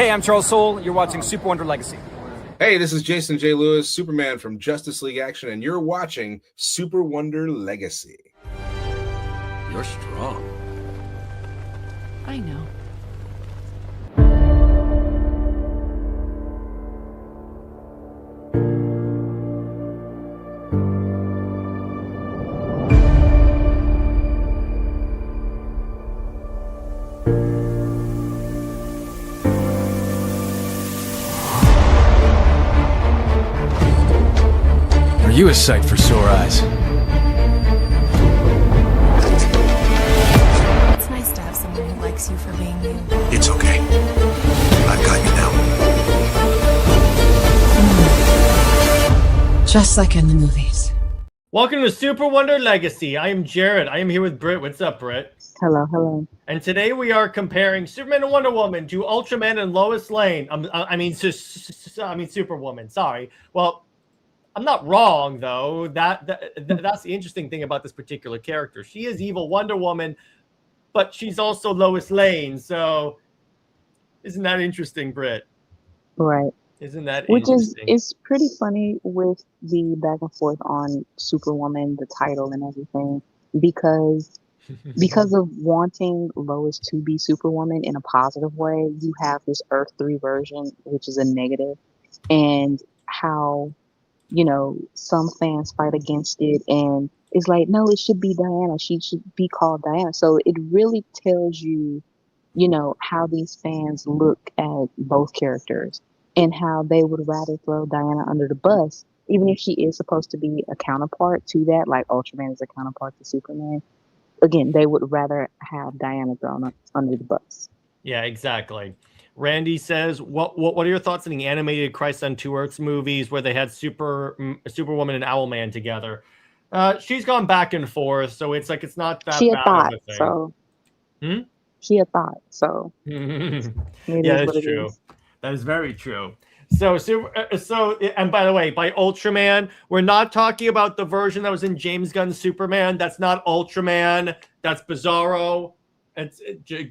Hey, I'm Charles Soule. You're watching SuperWonder Legacy. Hey, this is Jason J. Lewis, Superman from Justice League Action, and you're watching SuperWonder Legacy. You're strong. I know. You a sight for sore eyes. It's nice to have someone who likes you for being you. It's okay. I've got you now. Just like in the movies. Welcome to SuperWonder Legacy. I am Jared. I am here with Britt. What's up, Britt? Hello, hello. And today we are comparing Superman and Wonder Woman to Ultraman and Lois Lane. I mean Superwoman. Sorry. Well, I'm not wrong though. That's the interesting thing about this particular character. She is evil Wonder Woman, but she's also Lois Lane. So, isn't that interesting, Britt? Right. Isn't that Which interesting? is pretty funny with the back and forth on Superwoman, the title and everything, because of wanting Lois to be Superwoman in a positive way, you have this Earth 3 version, which is a negative, and how, you know, some fans fight against it, and it's like, no, it should be Diana. She should be called Diana. So it really tells you, you know, how these fans look at both characters and how they would rather throw Diana under the bus, even if she is supposed to be a counterpart to that, like Ultraman is a counterpart to Superman. Again, they would rather have Diana thrown under the bus. Yeah, exactly. Randy says, what are your thoughts on the animated Christ on Two Earths movies where they had Superwoman and Owlman together? She's gone back and forth, so it's like it's not that bad of a thing. So she a thought, so yeah, that's true. That is very true. So, and by the way, by Ultraman, we're not talking about the version that was in James Gunn's Superman. That's not Ultraman. That's Bizarro.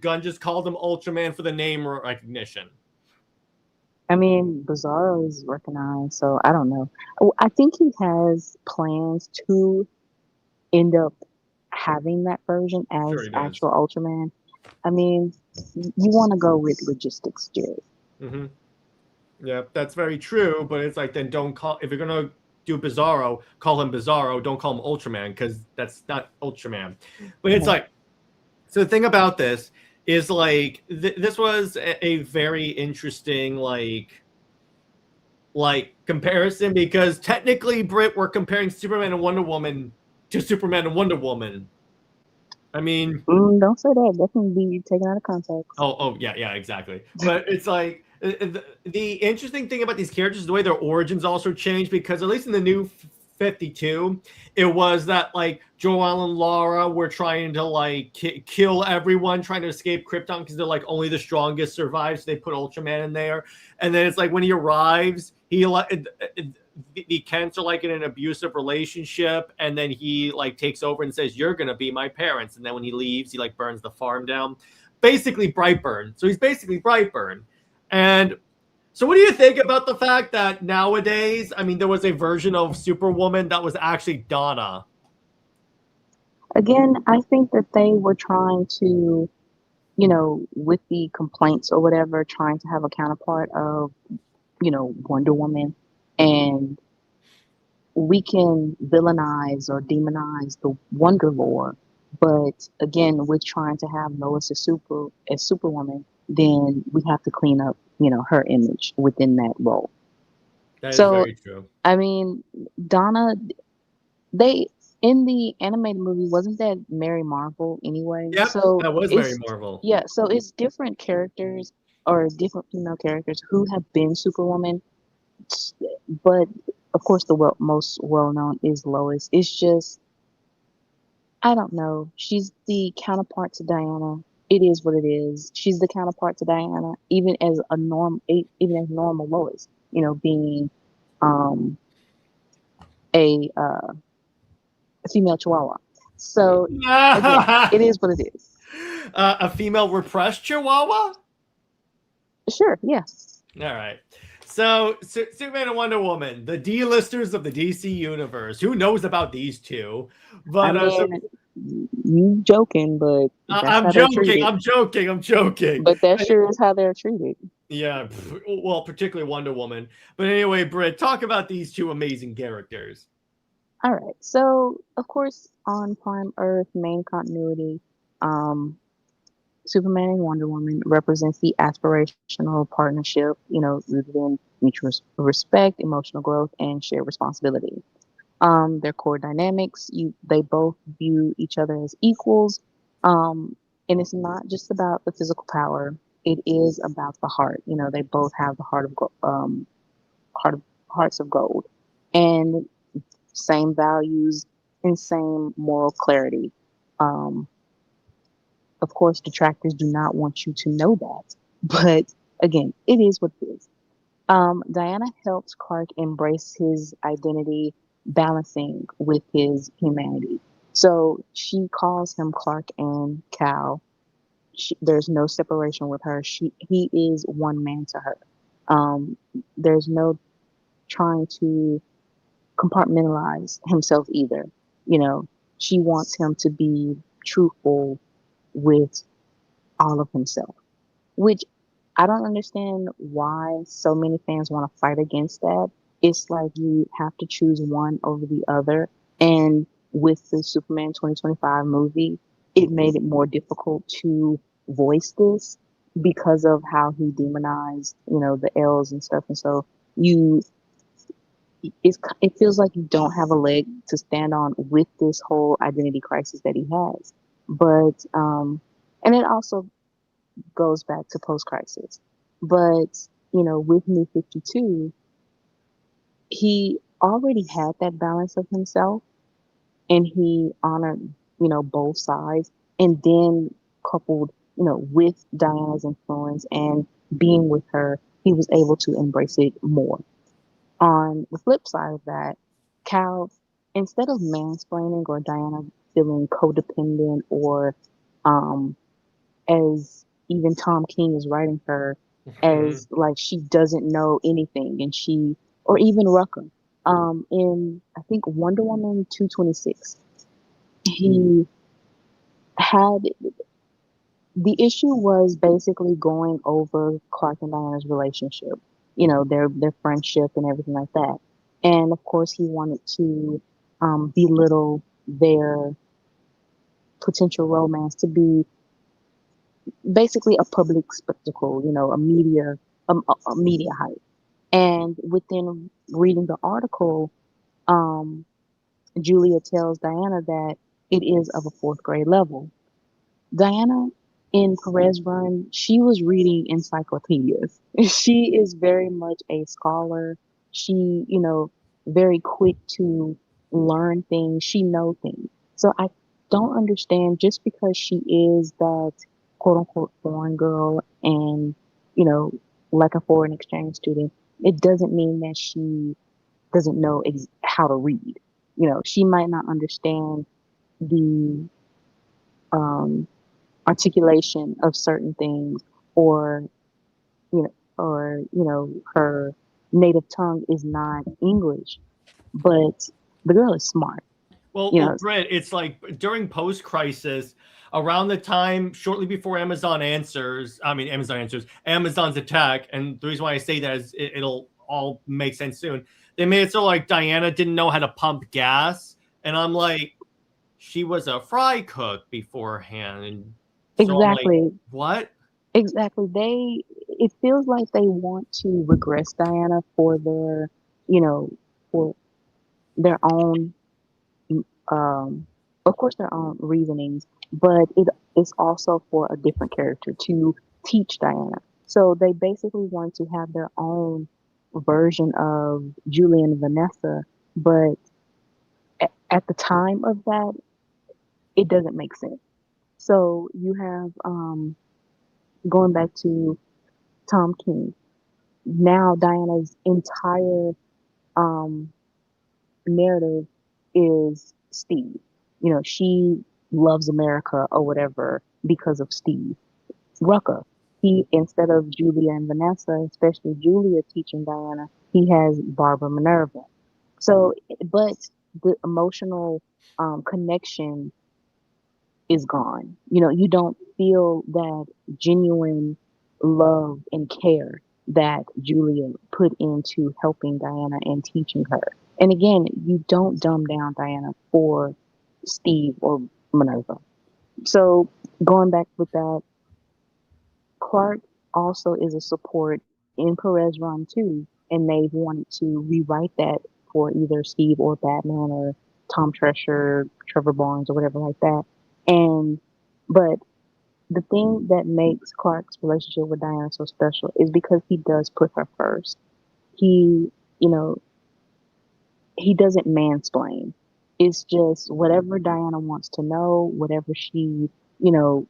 Gunn just called him Ultraman for the name recognition. I mean, Bizarro is recognized, so I don't know. I think he has plans to end up having that version as actual Ultraman. I mean, you want to go with logistics, Jared. Mm-hmm. Yeah, that's very true, but it's like, then don't call, if you're going to do Bizarro, call him Bizarro, don't call him Ultraman, because that's not Ultraman. But it's like, so the thing about this is like, this was a very interesting, like comparison, because technically, Britt, we're comparing Superman and Wonder Woman to Superman and Wonder Woman. I mean, don't say that. That can be taken out of context. Oh, yeah, exactly. But it's like, the interesting thing about these characters is the way their origins also changed, because at least in the new 52, it was that like Joel and Laura were trying to like kill everyone, trying to escape Krypton, because they're like only the strongest survive, so they put Ultraman in there. And then it's like when he arrives, the Kents are like in an abusive relationship, and then he like takes over and says, "You're gonna be my parents." And then when he leaves, he like burns the farm down, basically Brightburn. So he's basically Brightburn. And so what do you think about the fact that nowadays, I mean, there was a version of Superwoman that was actually Donna? Again, I think that they were trying to, you know, with the complaints or whatever, trying to have a counterpart of, you know, Wonder Woman. And we can villainize or demonize the Wonder lore, but again, with trying to have Lois as Superwoman, then we have to clean up, you know, her image within that role. That is very true. I mean, Donna, in the animated movie, wasn't that Mary Marvel anyway? Yeah, so that was Mary Marvel. Yeah, so it's different characters or different female characters who have been Superwoman, but of course the most well-known is Lois. It's just, I don't know. She's the counterpart to Diana. It is what it is. She's the counterpart to Diana, even as normal Lois, you know, being a female Chihuahua. So again, it is what it is. A female repressed Chihuahua? Sure, yeah. All right. So, Superman and Wonder Woman, the D-listers of the DC universe. Who knows about these two? I But mean, you joking, but that's I'm how they're joking. treated. I'm joking. I'm joking. But that sure is how they're treated. Yeah. Well, particularly Wonder Woman. But anyway, Britt, talk about these two amazing characters. All right. So, of course, on Prime Earth, main continuity, um, Superman and Wonder Woman represents the aspirational partnership, rooted in mutual respect, emotional growth, and shared responsibility. Their core dynamics, they both view each other as equals. Um, and it's not just about the physical power. It is about the heart. They both have the heart of hearts of gold, and same values and same moral clarity. Um, of course, detractors do not want you to know that, but again, it is what it is. Diana helps Clark embrace his identity, balancing with his humanity. So she calls him Clark and Cal. There's no separation with her. He is one man to her. There's no trying to compartmentalize himself either. You know, she wants him to be truthful with all of himself, which I don't understand why so many fans want to fight against that. It's like you have to choose one over the other. And with the Superman 2025 movie, it made it more difficult to voice this because of how he demonized, the L's and stuff. And so you it feels like you don't have a leg to stand on with this whole identity crisis that he has. But and it also goes back to post crisis. But with New 52, he already had that balance of himself, and he honored both sides, and then coupled with Diana's influence and being with her, he was able to embrace it more. On the flip side of that, Cal, instead of mansplaining or Diana feeling codependent or um, as even Tom King is writing her as like she doesn't know anything, and or even Rucker, in I think Wonder Woman 226, he had the issue was basically going over Clark and Diana's relationship, their friendship and everything like that. And of course, he wanted to belittle their potential romance to be basically a public spectacle, a media hype. And within reading the article, um, Julia tells Diana that it is of a fourth grade level. Diana in Perez Run, she was reading encyclopedias. She is very much a scholar. She, very quick to learn things. She knows things. So I don't understand just because she is that quote unquote foreign girl and, you know, like a foreign exchange student, it doesn't mean that she doesn't know how to read. She might not understand the um, articulation of certain things, or her native tongue is not English, but the girl is smart. Well, Brett, it's like during post-crisis, around the time shortly before Amazon's attack, and the reason why I say that is it'll all make sense soon. They made it so like Diana didn't know how to pump gas, and I'm like, she was a fry cook beforehand, and so Exactly. I'm like, what? Exactly. It feels like they want to regress Diana for for their own, um, of course, their own reasonings, but it's also for a different character to teach Diana. So they basically want to have their own version of Julie and Vanessa, but at the time of that, it doesn't make sense. So you have, going back to Tom King. Now Diana's entire um, narrative is Steve. She loves America or whatever because of Steve Rucker. he, instead of Julia and Vanessa, especially Julia teaching Diana, he has Barbara Minerva. So, but the emotional connection is gone. You know, you don't feel that genuine love and care that Julia put into helping Diana and teaching her. And again, you don't dumb down Diana for Steve or Minerva. So going back with that, Clark also is a support in Perez Run too, and they've wanted to rewrite that for either Steve or Batman or Tom Tresher, Trevor Barnes, or whatever like that. And but the thing that makes Clark's relationship with Diana so special is because he does put her first. He, you know, he doesn't mansplain. It's just whatever Diana wants to know, whatever she, you know,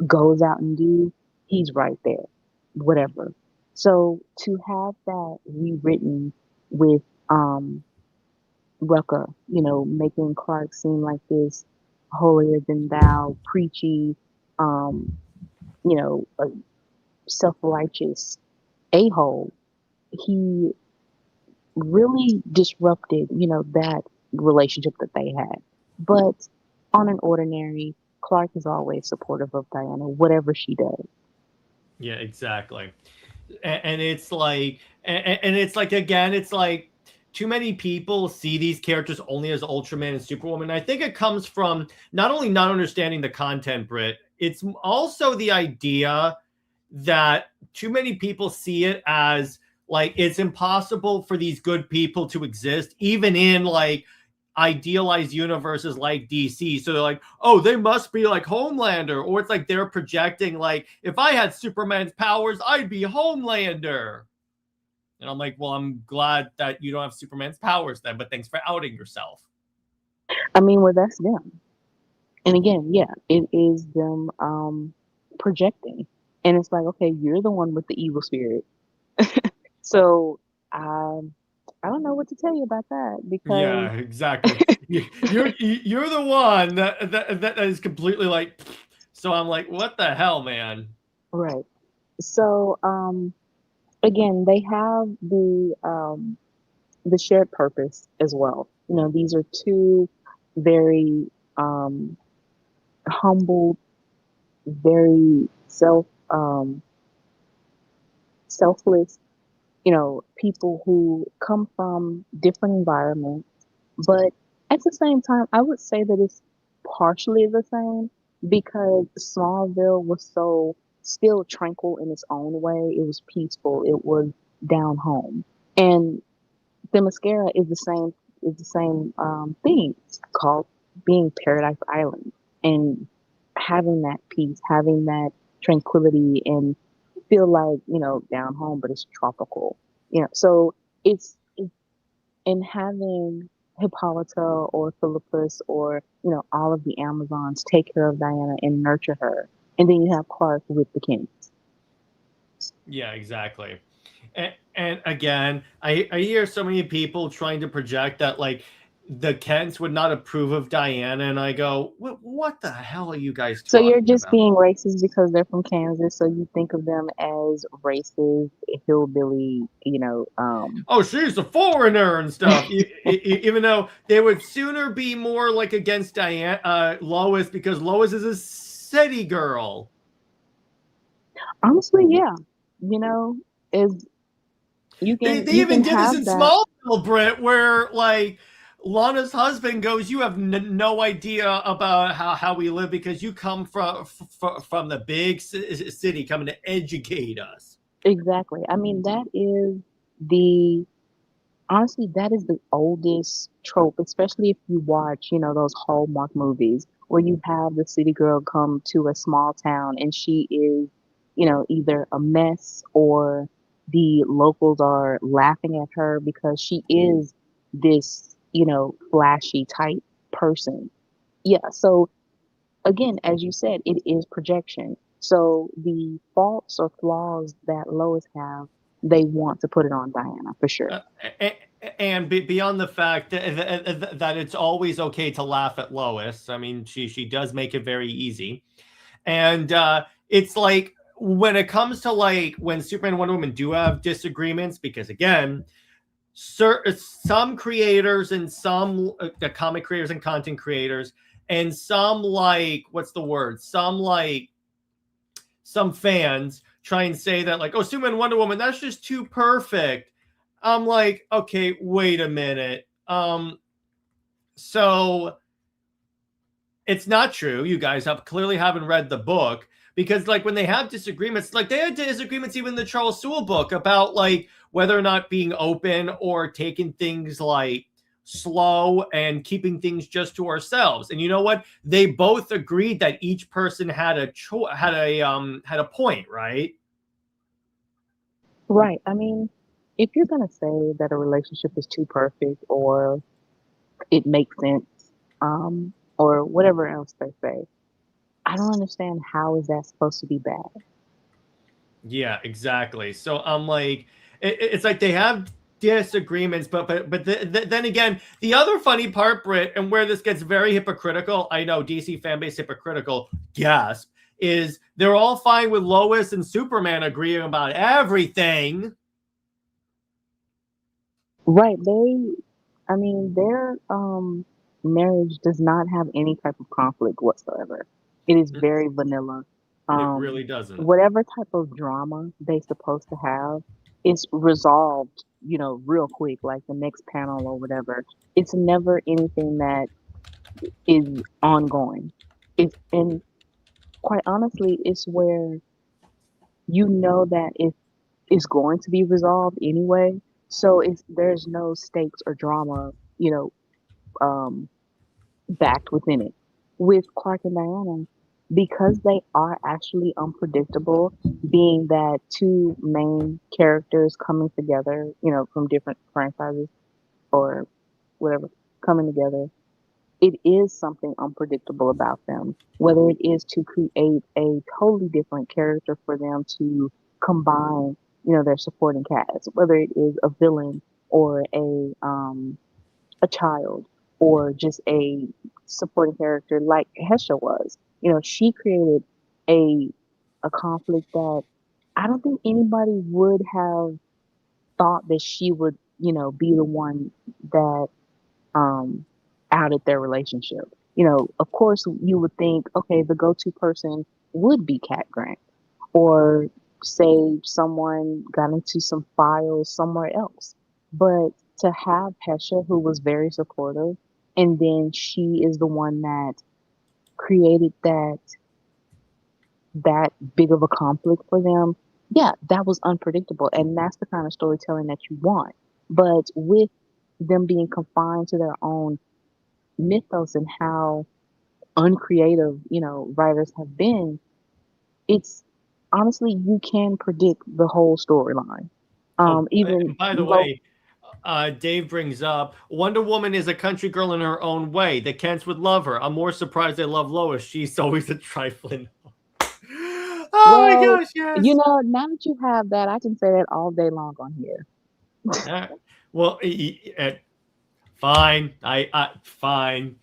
goes out and do, he's right there, whatever. So to have that rewritten with Rucka, you know, making Clark seem like this holier than thou, preachy, um, you know, a self-righteous a-hole, he really disrupted, you know, that relationship that they had. But on an ordinary, Clark is always supportive of Diana, whatever she does. Yeah, exactly. And it's like, and it's like, again, it's like too many people see these characters only as Ultraman and Superwoman. I think it comes from not only not understanding the content, Britt, it's also the idea that too many people see it as like it's impossible for these good people to exist, even in like idealized universes like DC. So they're like, oh, they must be like Homelander, or it's like they're projecting like, if I had Superman's powers, I'd be Homelander. And I'm like, well, I'm glad that you don't have Superman's powers then, but thanks for outing yourself. I mean, well, that's them. And again, yeah, it is them projecting. And it's like, okay, you're the one with the evil spirit. So I don't know what to tell you about that because Yeah, exactly. you're the one that is completely like. So I'm like, what the hell, man? right. So again, they have the shared purpose as well. You know, these are two very humble, very selfless, you know, people who come from different environments, but at the same time, I would say that it's partially the same because Smallville was so still tranquil in its own way. It was peaceful. It was down home, and the mascara is the same thing. It's called being Paradise Island and having that peace, having that tranquility, and feel like, you know, down home, but it's tropical. You know, so it's and having Hippolyta or Philippus or, you know, all of the Amazons take care of Diana and nurture her, and then you have Clark with the Kents. Yeah, exactly. And again, I hear so many people trying to project that like the Kents would not approve of Diana, and I go, what the hell are you guys So talking you're just about? being racist because they're from Kansas, so you think of them as racist, hillbilly, you know, Oh, she's a foreigner and stuff. Even though they would sooner be more like against Diana, Lois, because Lois is a city girl. honestly, yeah. You know, is They you even can did this have in that. Smallville, Britt, where like Lana's husband goes, "You have no idea about how we live because you come from the big city, coming to educate us." Exactly. I mean, that is the honestly, that is the oldest trope, especially if you watch, you know, those Hallmark movies where you have the city girl come to a small town and she is, you know, either a mess or the locals are laughing at her because she is this, you know, flashy type person. Yeah. So again, as you said, it is projection. So the faults or flaws that Lois have, they want to put it on Diana for sure. Uh, and beyond the fact that it's always okay to laugh at Lois, I mean, she does make it very easy, and it's like when it comes to like when Superman and Wonder Woman do have disagreements, because again, some creators and some the comic creators and content creators, and some like some fans try and say that like, oh, Superman and Wonder Woman, that's just too perfect. I'm like, okay, wait a minute. So it's not true. You guys clearly haven't read the book, because like when they have disagreements, like they had disagreements even in the Charles Sewell book about like whether or not being open or taking things like slow and keeping things just to ourselves. And you know what? They both agreed that each person had a point, right? Right. I mean, if you're gonna say that a relationship is too perfect or it makes sense, or whatever else they say, I don't understand how is that supposed to be bad. Yeah, exactly. So I'm like, it's like they have disagreements, but then again, the other funny part, Britt, and where this gets very hypocritical, I know DC fan base hypocritical, gasp, is they're all fine with Lois and Superman agreeing about everything. Right. I mean, their marriage does not have any type of conflict whatsoever. It is very vanilla. It really doesn't. Whatever type of drama they supposed to have is resolved, real quick, like the next panel or whatever. It's never anything that is ongoing. And quite honestly, it's where you know that it's going to be resolved anyway. So there's no stakes or drama, um, backed within it. With Clark and Diana, because they are actually unpredictable, being that two main characters coming together, from different franchises or whatever, coming together, it is something unpredictable about them. Whether it is to create a totally different character for them to combine, their supporting cast, whether it is a villain or a child or just a supporting character like Hesha was. She created a a conflict that I don't think anybody would have thought that she would, be the one that um outed their relationship. Of course you would think, okay, the go-to person would be Cat Grant, or say someone got into some files somewhere else. But to have Hesha, who was very supportive, and then she is the one that created that big of a conflict for them, yeah, that was unpredictable. And that's the kind of storytelling that you want. But with them being confined to their own mythos and how uncreative, writers have been, it's honestly, you can predict the whole storyline. Even And by the Lo- way, Dave brings up Wonder Woman is a country girl in her own way. The Kents would love her. I'm more surprised they love Lois. She's always a trifling. Oh my well, gosh, yes. now that you have that, I can say that all day long on here. Well, fine. Fine.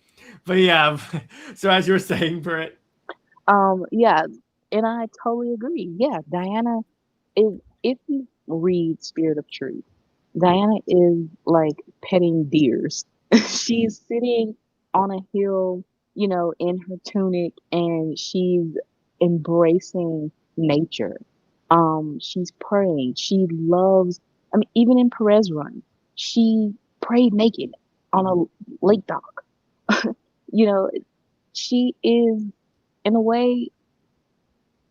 But yeah, so as you were saying, Britt. Yeah, and I totally agree. Yeah, Diana is, if you read Spirit of Truth, Diana is like petting deers. She's sitting on a hill, in her tunic, and she's embracing nature. She's praying. She loves, I mean, even in Perez Run, she prayed naked on a lake dock. You know, she is, in a way,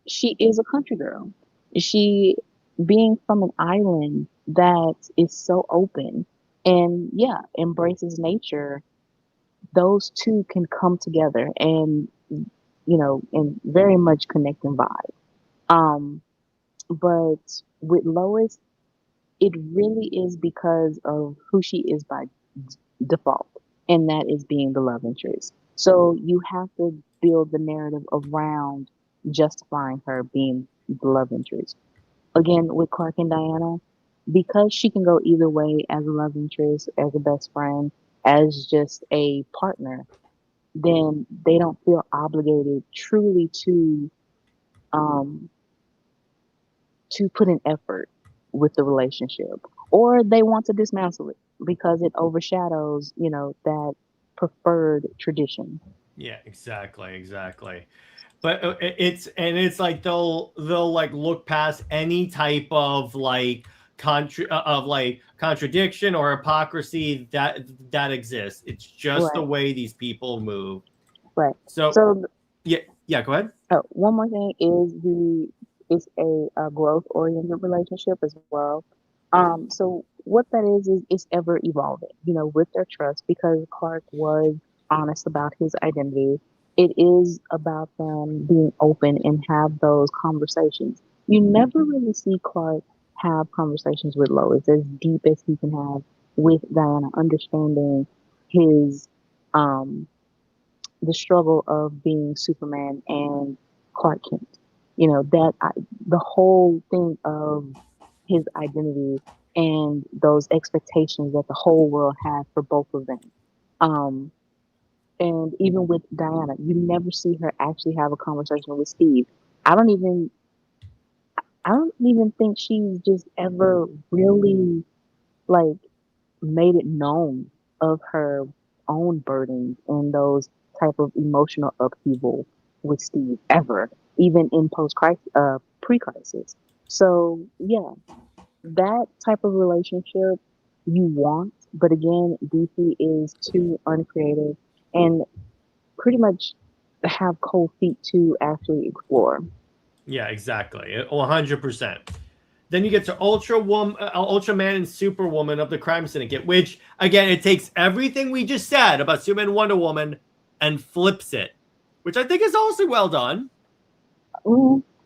she is a country girl. She, being from an island that is so open and, yeah, embraces nature, those two can come together and, and very much connect and vibe. Um, but with Lois, it really is because of who she is by default, and that is being the love interest. So you have to build the narrative around justifying her being the love interest. Again, with Clark and Diana, because she can go either way as a love interest, as a best friend, as just a partner, then they don't feel obligated truly to um, to put in effort with the relationship, or they want to dismantle it because it overshadows, that preferred tradition. Yeah, exactly. But it's like they'll like look past any type of like contradiction or hypocrisy that exists. It's just the Right, way these people move. right. So So yeah, go ahead. one more thing is it's a growth oriented relationship as well. So what that is it's ever evolving, with their trust, because Clark was honest about his identity. It is about them being open and have those conversations. You never really see Clark have conversations with Lois as deep as he can have with Diana, understanding his um the struggle of being Superman and Clark Kent. The whole thing of his identity and those expectations that the whole world has for both of them. Um, and even with Diana, you never see her actually have a conversation with Steve. I don't even I don't even think she's just ever really like made it known of her own burdens and those type of emotional upheaval with Steve ever, even in pre-crisis. So yeah, that type of relationship you want, but again, DC is too uncreative and pretty much have cold feet to actually explore. Yeah, exactly. 100%. Then you get to Ultraman and Superwoman of the Crime Syndicate, which again, it takes everything we just said about Superman and Wonder Woman and flips it, which I think is also well done.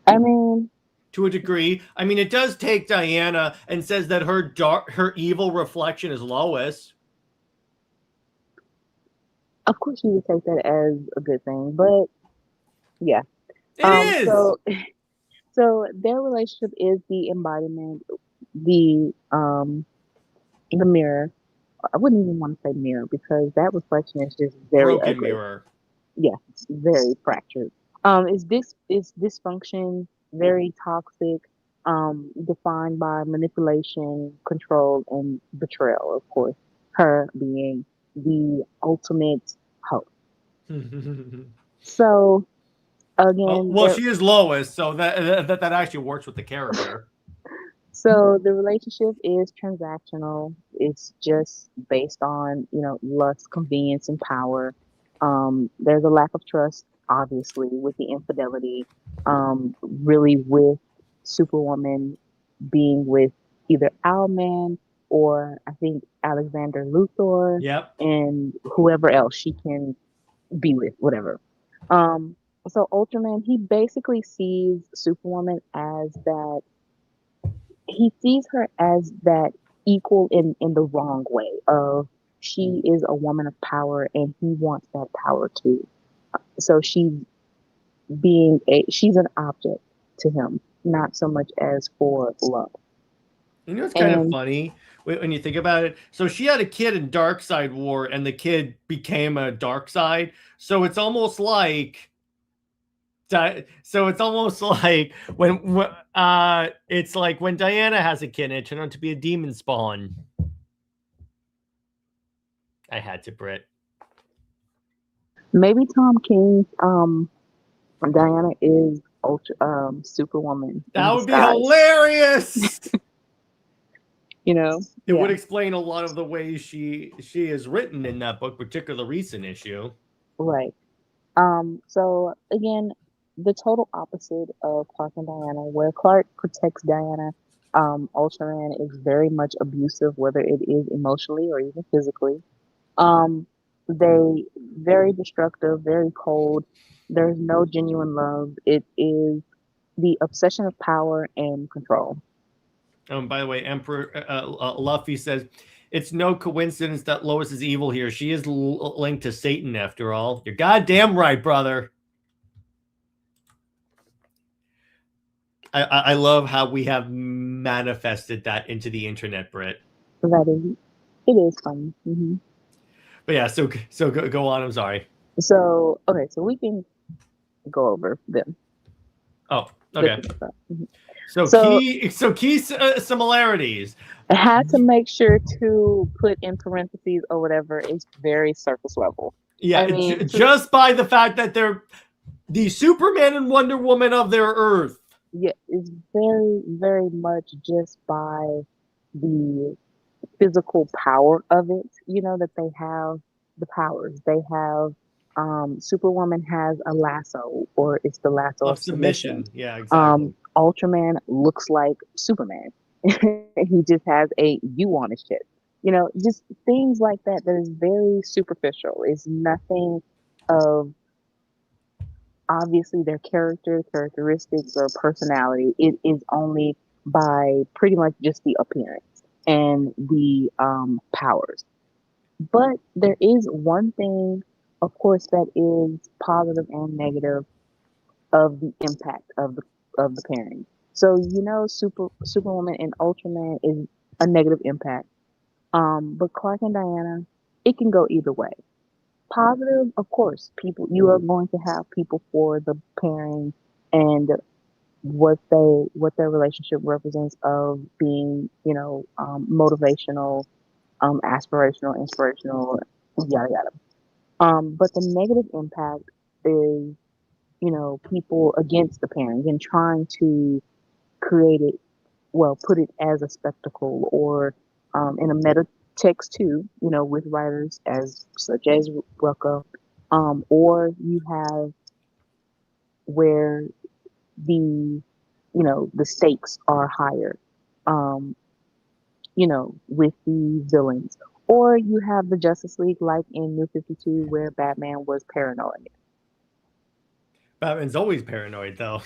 I mean, to a degree. I mean, it does take Diana and says that her evil reflection is Lois. of course you would take that as a good thing, but yeah. It is. So their relationship is the embodiment, the mirror. I wouldn't even want to say mirror because that reflection is just very Broken ugly. mirror. Yeah, it's very fractured. It's dysfunction, very toxic, defined by manipulation, control, and betrayal. Of course, her being the ultimate hope. So again, well, she is Lois, so that actually works with the character. so the relationship is transactional. It's just based on, lust, convenience, and power. There's a lack of trust, obviously, with the infidelity. Really, with Superwoman being with either Owlman or I think Alexander Luthor Yep. and whoever else she can be with, whatever. Um, so Ultraman, he basically sees Superwoman as that he sees her as that equal in the wrong way of she is a woman of power and he wants that power too. So she's an object to him, not so much as for love. You know, it's kind of funny when you think about it. So she had a kid in Darkseid War, and the kid became a Darkseid. So it's almost like when it's like when Diana has a kid and it turned out to be a demon spawn. I had to, Britt. Maybe Tom King's Diana is Superwoman. That would be hilarious. It would explain a lot of the ways she is written in that book, particularly the recent issue. Right. So again, the total opposite of Clark and Diana, where Clark protects Diana, Ultraman is very much abusive, whether it is emotionally or even physically. They very destructive, very cold. There's no genuine love. It is the obsession of power and control. By the way, Emperor Luffy says, it's no coincidence that Lois is evil here. She is linked to Satan after all. You're goddamn right, brother. I love how we have manifested that into the internet, Britt. It is funny. Mm-hmm. But yeah, so go on. I'm sorry. So okay, so we can go over them. Oh, Okay. different stuff. Mhm. So key similarities. I had to make sure to put in parentheses or whatever. It's very surface level. Yeah, I mean, just by the fact that they're the Superman and Wonder Woman of their Earth. yeah, it's very, very much just by the physical power of it. You know that they have the powers. They have Superwoman has a lasso, or it's the lasso Of of submission. submission. Yeah, exactly. Ultraman looks like Superman. He just has a U on his chest. You know, just things like that that is very superficial. It's nothing of obviously their characteristics, or personality. It is only by pretty much just the appearance and the powers. But there is one thing, of course, that is positive and negative of the impact of the pairing. So you know, Superwoman and Ultraman is a negative impact. But Clark and Diana, it can go either way. Positive, of course, people you are going to have people for the pairing and what their relationship represents of being, you know, motivational, aspirational, inspirational, yada yada. But the negative impact is, you know, people against the pairing and trying to create it, well, put it as a spectacle, or in a meta text too, you know, with writers as such as Rucka, or you have where the, you know, the stakes are higher, um, you know, with the villains, or you have the Justice League like in New 52 where Batman was paranoid. Batman's always paranoid, though.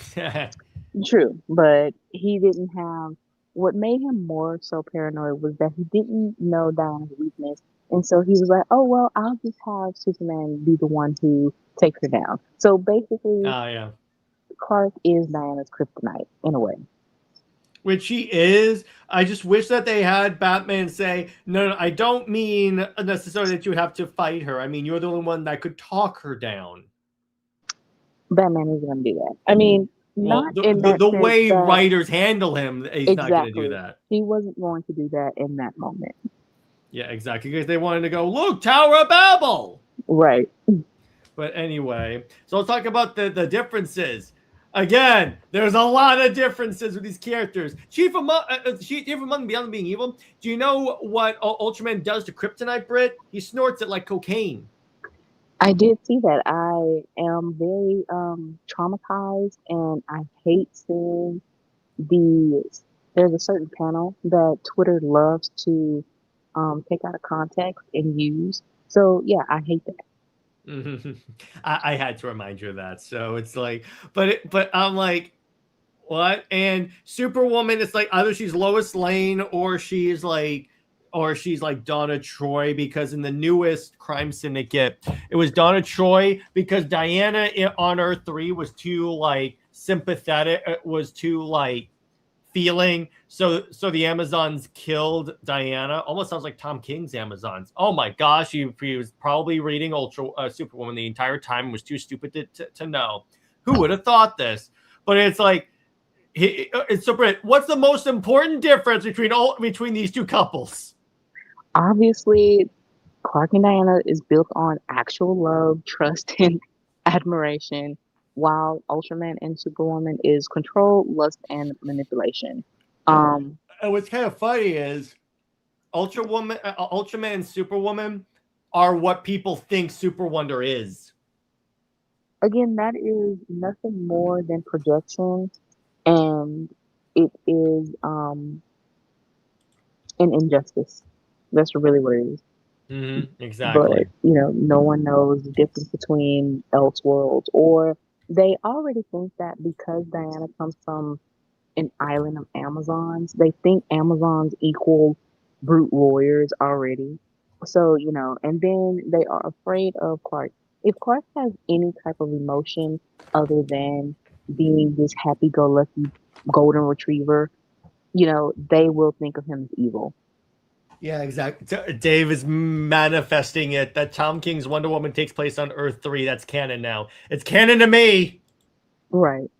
True, but he didn't have what made him more so paranoid was that he didn't know Diana's weakness. And so he was like, oh, well, I'll just have Superman be the one who takes her down. So basically, Yeah. Clark is Diana's kryptonite in a way. Which he is. I just wish that they had Batman say, no, I don't mean necessarily that you have to fight her. I mean, you're the only one that could talk her down. Batman isn't going to do that. I mean, not in that the sense way that, writers handle him, he's not going to do that. He wasn't going to do that in that moment. Yeah, exactly. Because they wanted to go, look, Tower of Babel. Right. But anyway, so let's talk about the differences. Again, there's a lot of differences with these characters. Chief among Beyond Being Evil. Do you know what Ultraman does to Kryptonite, Britt? He snorts it like cocaine. I did see that. I am very traumatized, and I hate seeing there's a certain panel that Twitter loves to take out of context and use. So yeah, I hate that. I had to remind you of that. So it's like, but I'm like, what? And Superwoman, it's like either she's Lois Lane or she's like Donna Troy, because in the newest Crime Syndicate, it was Donna Troy because Diana on Earth 3 was too like sympathetic, was too like feeling. So the Amazons killed Diana. Almost sounds like Tom King's Amazons. Oh my gosh, he was probably reading Superwoman the entire time and was too stupid to know. Who would have thought this? But it's like, so Britt, what's the most important difference between these two couples? Obviously, Clark and Diana is built on actual love, trust, and admiration, while Ultraman and Superwoman is control, lust, and manipulation. And what's kind of funny is Ultraman and Superwoman are what people think SuperWonder is. Again, that is nothing more than projection, and it is an injustice. That's really what it is. Mm-hmm, exactly. But, you know, no one knows the difference between Elseworlds, or they already think that because Diana comes from an island of Amazons, they think Amazons equal brute warriors already. So, you know, and then they are afraid of Clark. If Clark has any type of emotion other than being this happy-go-lucky golden retriever, you know, they will think of him as evil. Yeah, exactly. Dave is manifesting it that Tom King's Wonder Woman takes place on Earth 3. That's canon now. It's canon to me. Right.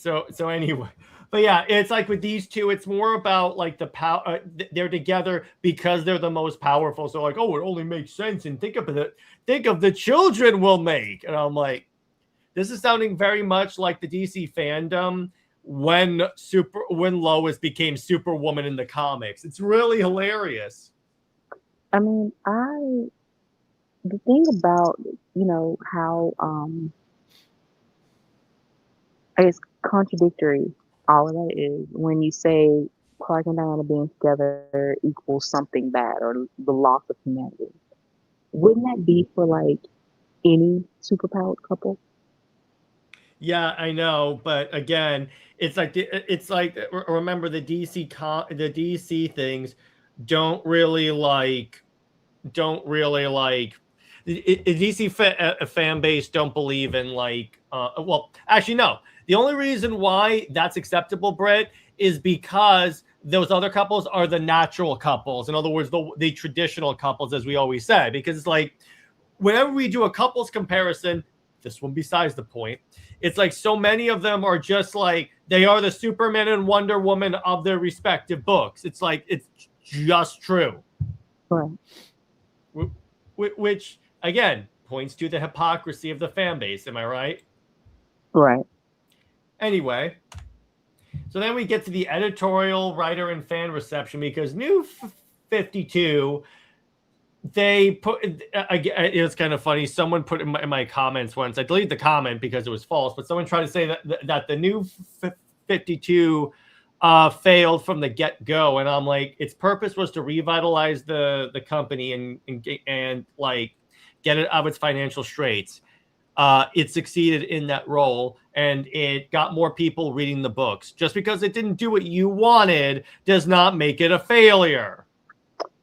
So anyway, but yeah, it's like with these two, it's more about like the power. They're together because they're the most powerful. So like, oh, it only makes sense. And think of it. Think of the children we'll make. And I'm like, this is sounding very much like the DC fandom when Lois became Superwoman in the comics. It's really hilarious. I mean, the thing about, how it's contradictory, all of that is when you say Clark and Diana being together equals something bad or the loss of humanity. Wouldn't that be for like any superpowered couple? Yeah, I know, but again, remember the DC things don't really like the DC fan base don't believe in like well, actually no. The only reason why that's acceptable, Britt, is because those other couples are the natural couples. In other words, the traditional couples, as we always say, because it's like whenever we do a couples comparison, this one besides the point, it's like so many of them are just like they are the Superman and Wonder Woman of their respective books. It's like it's just true. Right. Which again points to the hypocrisy of the fan base. Am I right? Right. Anyway, so then we get to the editorial, writer, and fan reception because New 52, they put, it was kind of funny. Someone put in my comments once, I deleted the comment because it was false, but someone tried to say that the New 52 failed from the get-go. And I'm like, its purpose was to revitalize the company and like get it out of its financial straits. It succeeded in that role, and it got more people reading the books. Just because it didn't do what you wanted does not make it a failure.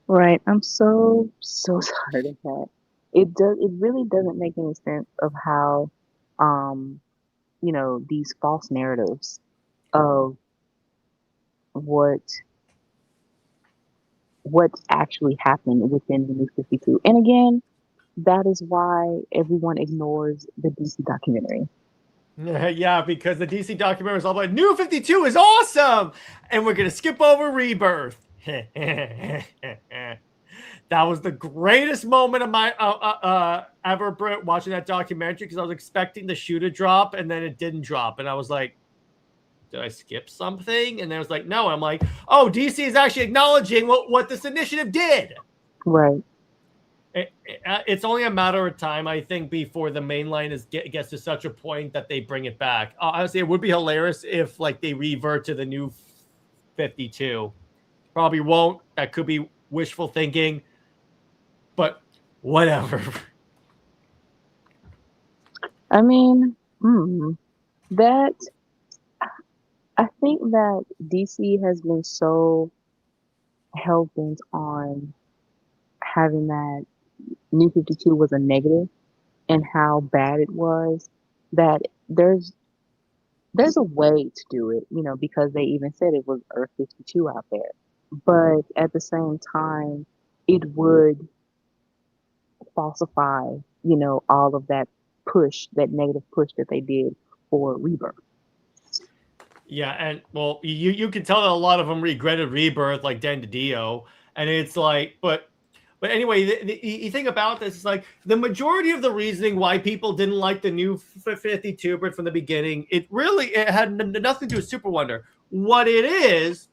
Right. I'm so tired of that. It really doesn't make any sense of how these false narratives of what actually happened within the New 52. And again, that is why everyone ignores the DC documentary. Yeah, because the DC documentary is all about New 52 is awesome, and we're going to skip over Rebirth. That was the greatest moment of my ever, Britt, watching that documentary, because I was expecting the shoe to drop, and then it didn't drop. And I was like, did I skip something? And then it was like, no. I'm like, oh, DC is actually acknowledging what this initiative did. Right. It's only a matter of time, I think, before the main line gets to such a point that they bring it back. Honestly, it would be hilarious if like they revert to the New 52. Probably won't. That could be wishful thinking, but whatever. I mean, I think that DC has been so hell-bent on having that New 52 was a negative and how bad it was, that there's a way to do it, because they even said it was Earth 52 out there. But at the same time, it would falsify, all of that negative push that they did for Rebirth. Yeah, and well, you can tell that a lot of them regretted Rebirth, like Dan DiDio, and it's like, but anyway, the thing about this is like the majority of the reasoning why people didn't like the New 52 Britt from the beginning, it had nothing to do with SuperWonder. What it is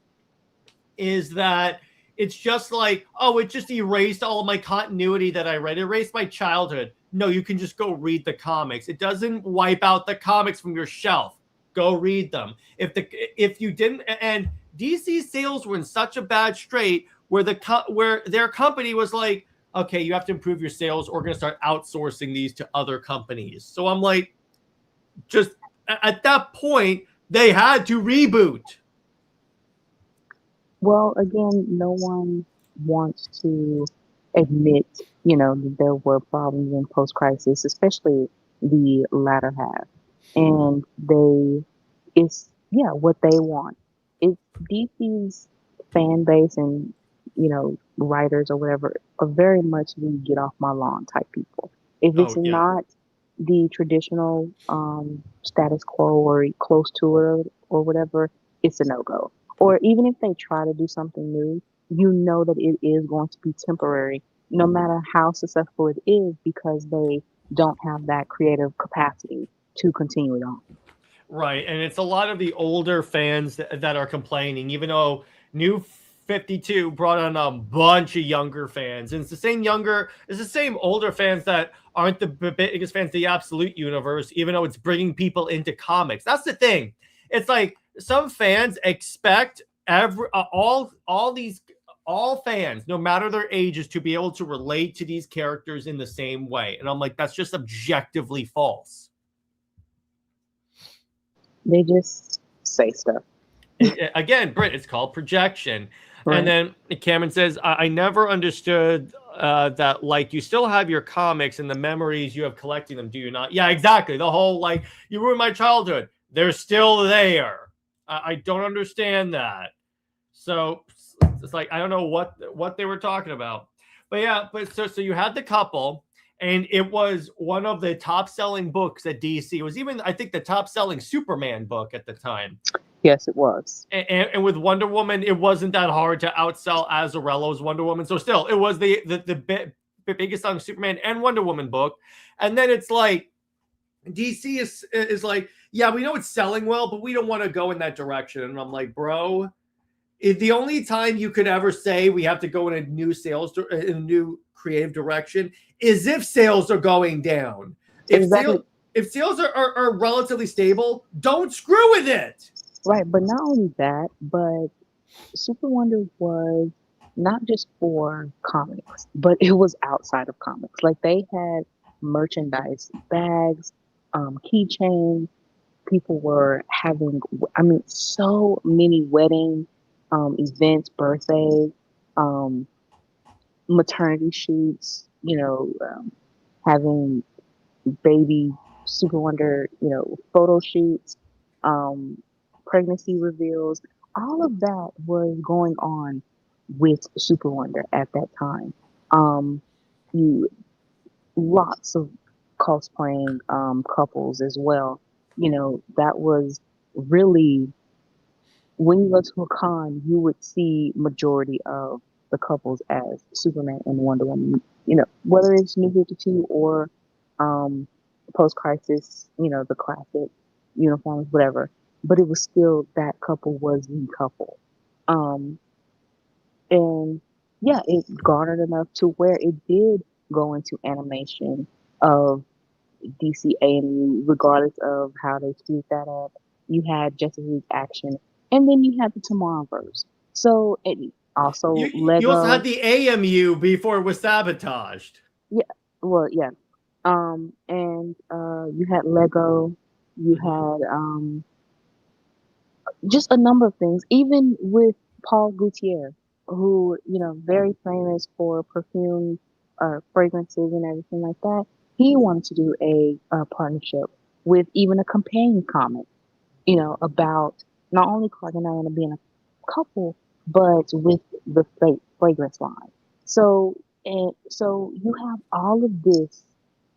that it's just like, oh, it just erased all of my continuity that I read. It erased my childhood. No, you can just go read the comics. It doesn't wipe out the comics from your shelf. Go read them. If you didn't, and DC sales were in such a bad strait where their company was like, okay, you have to improve your sales, or we're going to start outsourcing these to other companies. So I'm like, just at that point, they had to reboot. Well, again, no one wants to admit, that there were problems in post-crisis, especially the latter half. And it's what they want. It's DC's fan base and, writers or whatever are very much the get off my lawn type people. If it's not the traditional status quo or close to it or whatever, it's a no go. Or even if they try to do something new, you know that it is going to be temporary, no matter how successful it is, because they don't have that creative capacity to continue it on. Right, and it's a lot of the older fans that are complaining, even though New 52 brought on a bunch of younger fans, and it's the same older fans that aren't the biggest fans of the Absolute Universe, even though it's bringing people into comics. That's the thing. It's like some fans expect all fans, no matter their ages, to be able to relate to these characters in the same way, and I'm like, that's just objectively false. They just say stuff. Again, Britt, it's called projection. Right. And then Cameron says, I never understood that, like, you still have your comics and the memories you have collecting them, do you not? Yeah, exactly. The whole, like, you ruined my childhood. They're still there. I don't understand that. So it's like, I don't know what they were talking about. But yeah, so you had the couple, and it was one of the top-selling books at DC. It was even, I think, the top-selling Superman book at the time. Yes, it was. And with Wonder Woman, it wasn't that hard to outsell Azzarello's Wonder Woman. So still, it was the biggest selling Superman and Wonder Woman book. And then it's like, DC is like, yeah, we know it's selling well, but we don't want to go in that direction. And I'm like, bro, the only time you could ever say we have to go in a new creative direction is if sales are going down. Exactly. If sales are relatively stable, don't screw with it. Right, but not only that, but Super Wonder was not just for comics, but it was outside of comics. Like they had merchandise, bags, keychains. People were having, I mean, so many wedding events, birthdays, maternity shoots, having baby Super Wonder, photo shoots, pregnancy reveals. All of that was going on with Super Wonder at that time. You lots of cosplaying couples as well. That was really, when you go to a con, you would see majority of the couples as Superman and Wonder Woman. Whether it's New 52 or post crisis, the classic uniforms, whatever. But it was still, that couple was the couple. And yeah, it garnered enough to where it did go into animation of DC AMU, regardless of how they screwed that up. You had Justice League Action, and then you had the Tomorrowverse. So it also Lego. You also had the AMU before it was sabotaged. Yeah, well, yeah. And you had Lego. You had just a number of things. Even with Paul Gutierrez, who very famous for perfume, fragrances, and everything like that. He wanted to do a partnership with even a companion comic, about not only Clark and Diana being a couple, but with the fragrance line. So you have all of this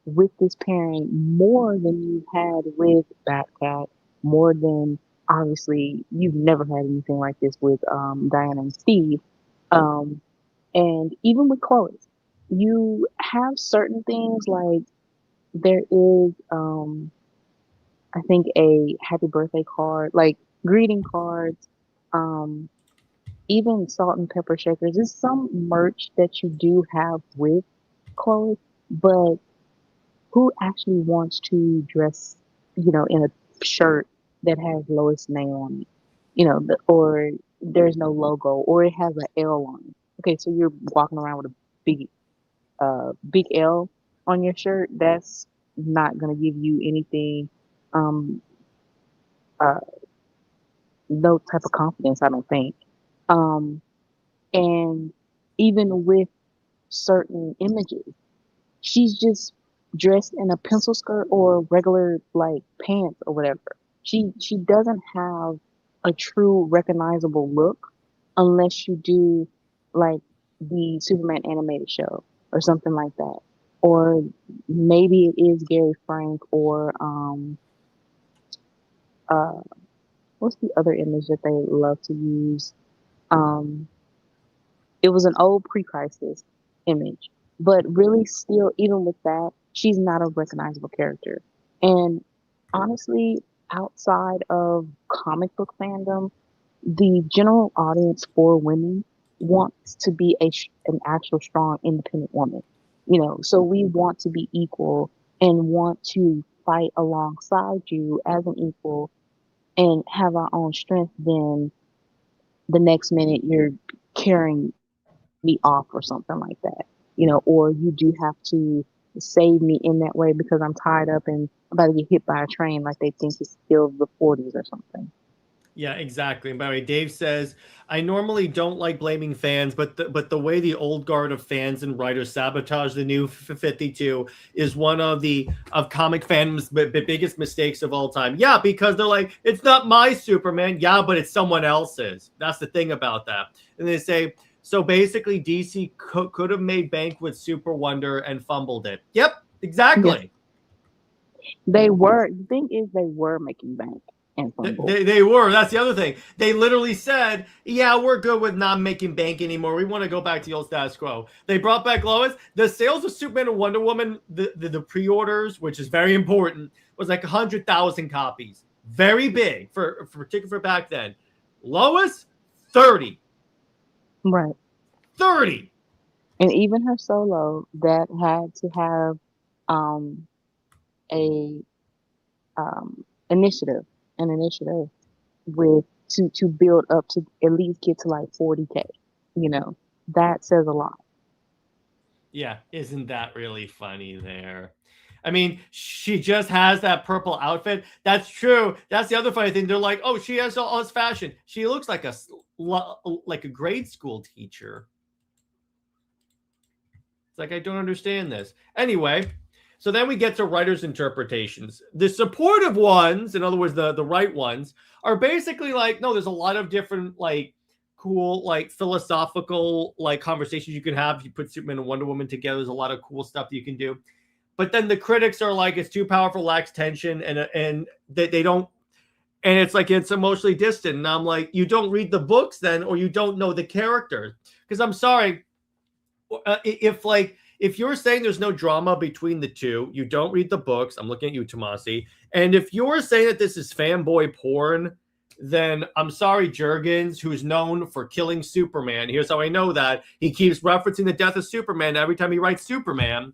with this pairing more than you had with Batcat, more than, obviously, you've never had anything like this with Diana and Steve, and even with Chloe. You have certain things like there is, I think, a happy birthday card, like greeting cards, even salt and pepper shakers. There's some merch that you do have with Chloe, but who actually wants to dress, in a shirt that has Lois' name on it, or there's no logo, or it has an L on it. Okay, so you're walking around with a big L on your shirt. That's not gonna give you anything, uh, no type of confidence, I don't think. And even with certain images, she's just dressed in a pencil skirt or regular like pants or whatever. She doesn't have a true recognizable look unless you do like the Superman animated show or something like that. or maybe it is Gary Frank, or uh, what's the other image that they love to use? Um, it was an old pre-crisis image, but really, still, even with that, she's not a recognizable character. And honestly, outside of comic book fandom, the general audience for women wants to be an actual strong independent woman, so we want to be equal and want to fight alongside you as an equal and have our own strength. Then the next minute you're carrying me off or something like that, or you do have to save me in that way because I'm tied up and I'm about to get hit by a train, like they think it's still the 40s or something. Yeah, exactly. And by the way, Dave says, I normally don't like blaming fans, but the way the old guard of fans and writers sabotage the new 52 is one of comic fandom's biggest mistakes of all time. Yeah, because they're like, it's not my Superman. Yeah, but it's someone else's. That's the thing about that. And they say, so basically DC could have made bank with SuperWonder and fumbled it. Yep, exactly. Yeah. The thing is, they were making bank. They were. That's the other thing. They literally said, yeah, we're good with not making bank anymore. We want to go back to the old status quo. They brought back Lois. The sales of Superman and Wonder Woman, the pre-orders, which is very important, was like 100,000 copies. Very big, particularly for back then. Lois, 30. Right. 30. And even her solo, that had to have an initiative with to build up to at least get to like 40K. That says a lot. Yeah, isn't that really funny there? I mean, she just has that purple outfit. That's true. That's the other funny thing. They're like, oh, she has all this fashion. She looks like a grade school teacher. It's like, I don't understand this. Anyway, so then we get to writers' interpretations. The supportive ones, in other words, the right ones, are basically like, no, there's a lot of different, like, cool, like, philosophical, like, conversations you can have. If you put Superman and Wonder Woman together, there's a lot of cool stuff that you can do. But then the critics are like, it's too powerful, lacks tension, and they don't, and it's like, it's emotionally distant. And I'm like, you don't read the books then, or you don't know the characters. Because I'm sorry, if you're saying there's no drama between the two, you don't read the books. I'm looking at you, Tomasi. And if you're saying that this is fanboy porn, then I'm sorry, Jurgens, who's known for killing Superman. Here's how I know that. He keeps referencing the death of Superman every time he writes Superman.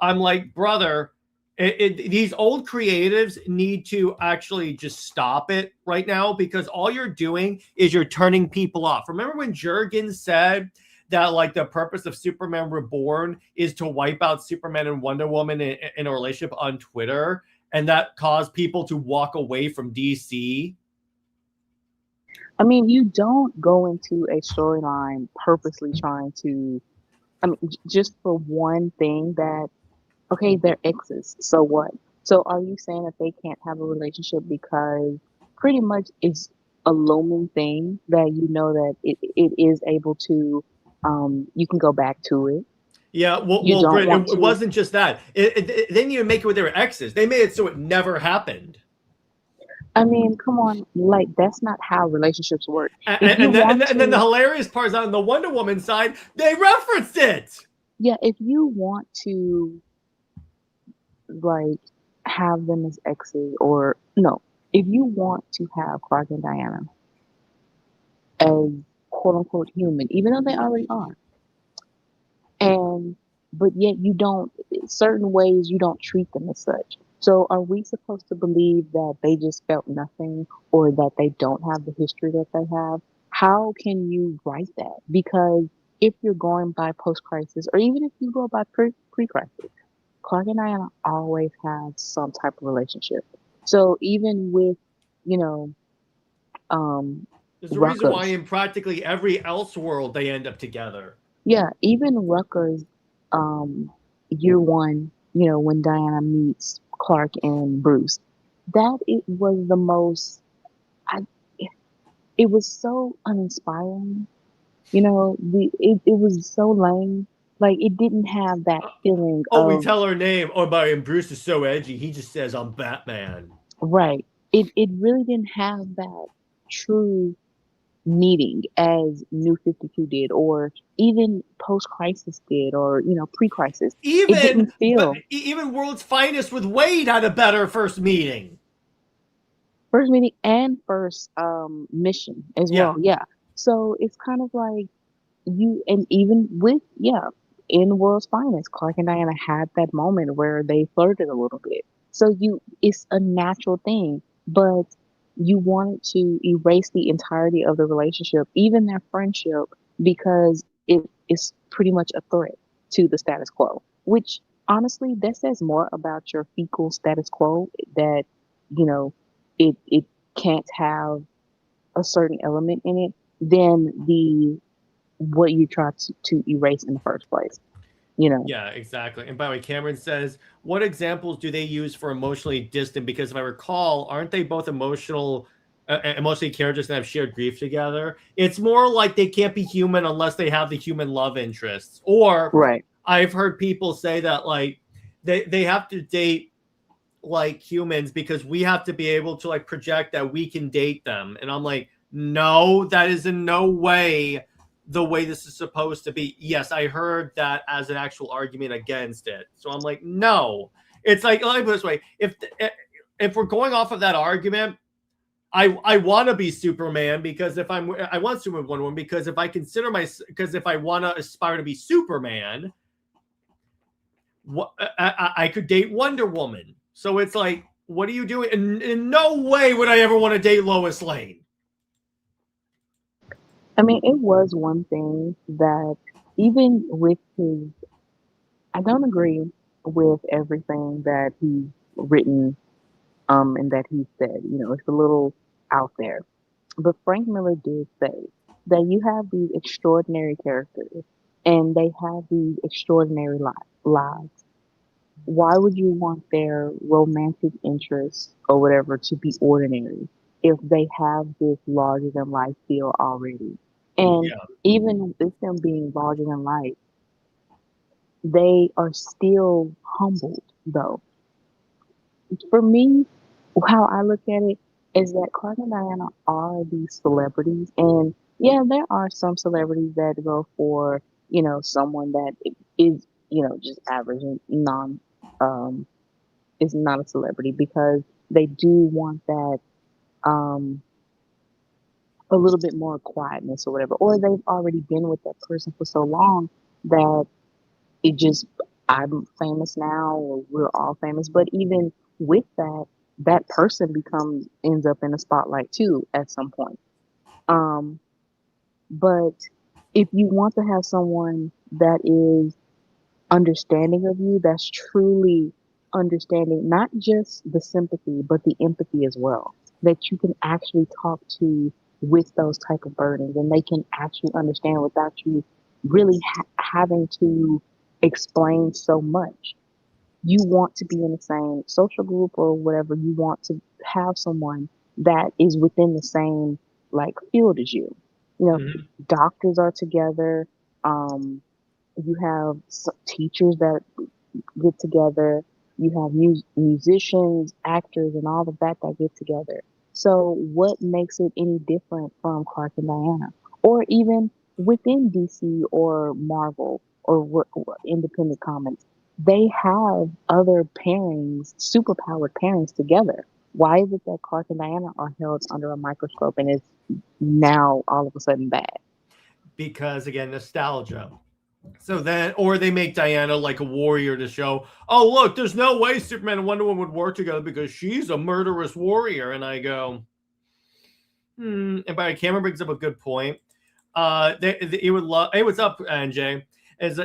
I'm like, brother, these old creatives need to actually just stop it right now, because all you're doing is you're turning people off. Remember when Jurgens said that, like, the purpose of Superman Reborn is to wipe out Superman and Wonder Woman in a relationship on Twitter, and that caused people to walk away from DC? I mean, you don't go into a storyline purposely trying to, just for one thing that, okay, they're exes, so what? So are you saying that they can't have a relationship because pretty much it's a looming thing that that it is able to, you can go back to it? Yeah, well, Britt, it wasn't just that. They didn't even make it with their exes. They made it so it never happened. I mean, come on, like, that's not how relationships work. And then the hilarious part is on the Wonder Woman side, they referenced it. Yeah, if you want to, like, have them as exes, or no, if you want to have Clark and Diana as quote unquote human, even though they already are, but yet you don't, certain ways you don't treat them as such. So are we supposed to believe that they just felt nothing, or that they don't have the history that they have? How can you write that? Because if you're going by post-crisis, or even if you go by pre-crisis, Clark and Diana always have some type of relationship. So even with, there's a reason why in practically every Elseworld they end up together. Yeah, even Rucker's year one, when Diana meets Clark and Bruce, that it was the most, it was so uninspiring. It was so lame. Like it didn't have that feeling Oh, we of tell her name. Oh, but Bruce is so edgy. He just says, "I'm Batman." right. It really didn't have that true meeting as New 52 did, or even post crisis did, or pre crisis. It didn't feel Even World's Finest with Wade had a better first meeting. first meeting and first mission as Yeah. well. Yeah. So it's kind of like you, and even with, in World's Finest, Clark and Diana had that moment where they flirted a little bit. So it's a natural thing, but you wanted to erase the entirety of the relationship, even their friendship, because it is pretty much a threat to the status quo, which honestly, that says more about your fecal status quo that, you know, it can't have a certain element in it than the what you try to erase in the first place, you know? Yeah, exactly. And by the way, Cameron says, what examples do they use for emotionally distant? Because if I recall, aren't they both emotionally characters that have shared grief together? It's more like they can't be human unless they have the human love interests. Or Right. I've heard people say that like they have to date like humans because we have to be able to like project that we can date them. And I'm like, no, that is in no way the way this is supposed to be. Yes, I heard that as an actual argument against it. So I'm like, no. It's like, let me put it this way. If we're going off of that argument, I want to be Superman because I want Superman Wonder Woman because if I want to aspire to be Superman, I could date Wonder Woman. So it's like, what are you doing? In no way would I ever want to date Lois Lane. I mean, it was one thing that even with I don't agree with everything that he's written, and that he said. It's a little out there. But Frank Miller did say that you have these extraordinary characters and they have these extraordinary lives. Why would you want their romantic interests or whatever to be ordinary if they have this larger than life feel already? And Yeah. even with them being larger than life, they are still humbled though. For me, how I look at it is that Clark and Diana are these celebrities, and yeah, there are some celebrities that go for someone that is just average and um is not a celebrity because they do want that um a little bit more quietness or whatever, or they've already been with that person for so long that it just I'm famous now or we're all famous. But even with that, that person ends up in the spotlight too at some point. Um, but if you want to have someone that is understanding of you, that's truly understanding not just the sympathy, but the empathy as well. That you can actually talk to with those type of burdens and they can actually understand without you really having to explain so much. You want to be in the same social group or whatever. You want to have someone that is within the same like field as you. Mhm. Doctors are together. You have teachers that get together. You have musicians, actors, and all of that get together. So, what makes it any different from Clark and Diana, or even within DC or Marvel or independent comics? They have other pairings, superpowered pairings together. Why is it that Clark and Diana are held under a microscope and it's now all of a sudden bad? Because again, nostalgia. So then, or they make Diana like a warrior to show, oh, look, there's no way Superman and Wonder Woman would work together because she's a murderous warrior. And I go, And by Cameron brings up a good point. It would love. Hey, what's up, NJ?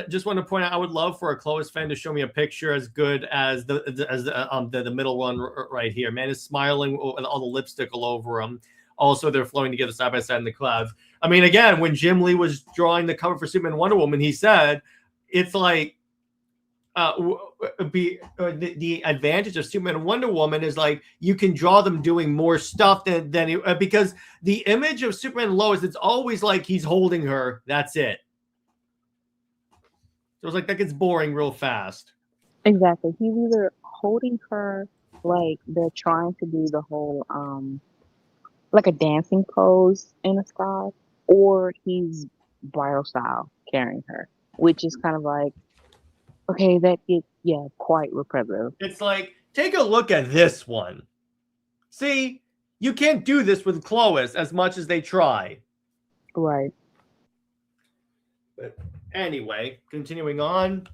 Just want to point out, I would love for a Clovis fan to show me a picture as good as the middle one right here. Man is smiling with all the lipstick all over him. Also, they're flowing together side by side in the clouds. I mean, again, when Jim Lee was drawing the cover for Superman and Wonder Woman, he said it's like the advantage of Superman and Wonder Woman is like you can draw them doing more stuff than because the image of Superman and Lois, it's always like he's holding her. That's it. So it's like that gets boring real fast. Exactly. He's either holding her like they're trying to do the whole like a dancing pose in the sky, or he's bridal style carrying her, which is kind of like, okay, that gets quite repetitive. It's like, take a look at this one. See, you can't do this with Clois as much as they try. Right. But anyway, continuing on.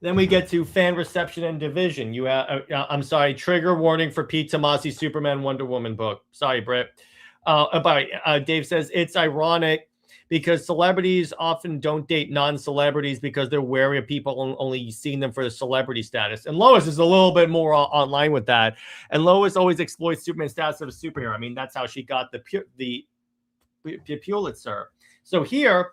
Then we get to fan reception and division. You have, I'm sorry, trigger warning for Pete Tomasi Superman Wonder Woman book. Sorry, Britt. Dave says it's ironic because celebrities often don't date non-celebrities because they're wary of people only seeing them for the celebrity status. And Lois is a little bit more online with that. And Lois always exploits Superman's status of a superhero. I mean, that's how she got the Pulitzer. So here,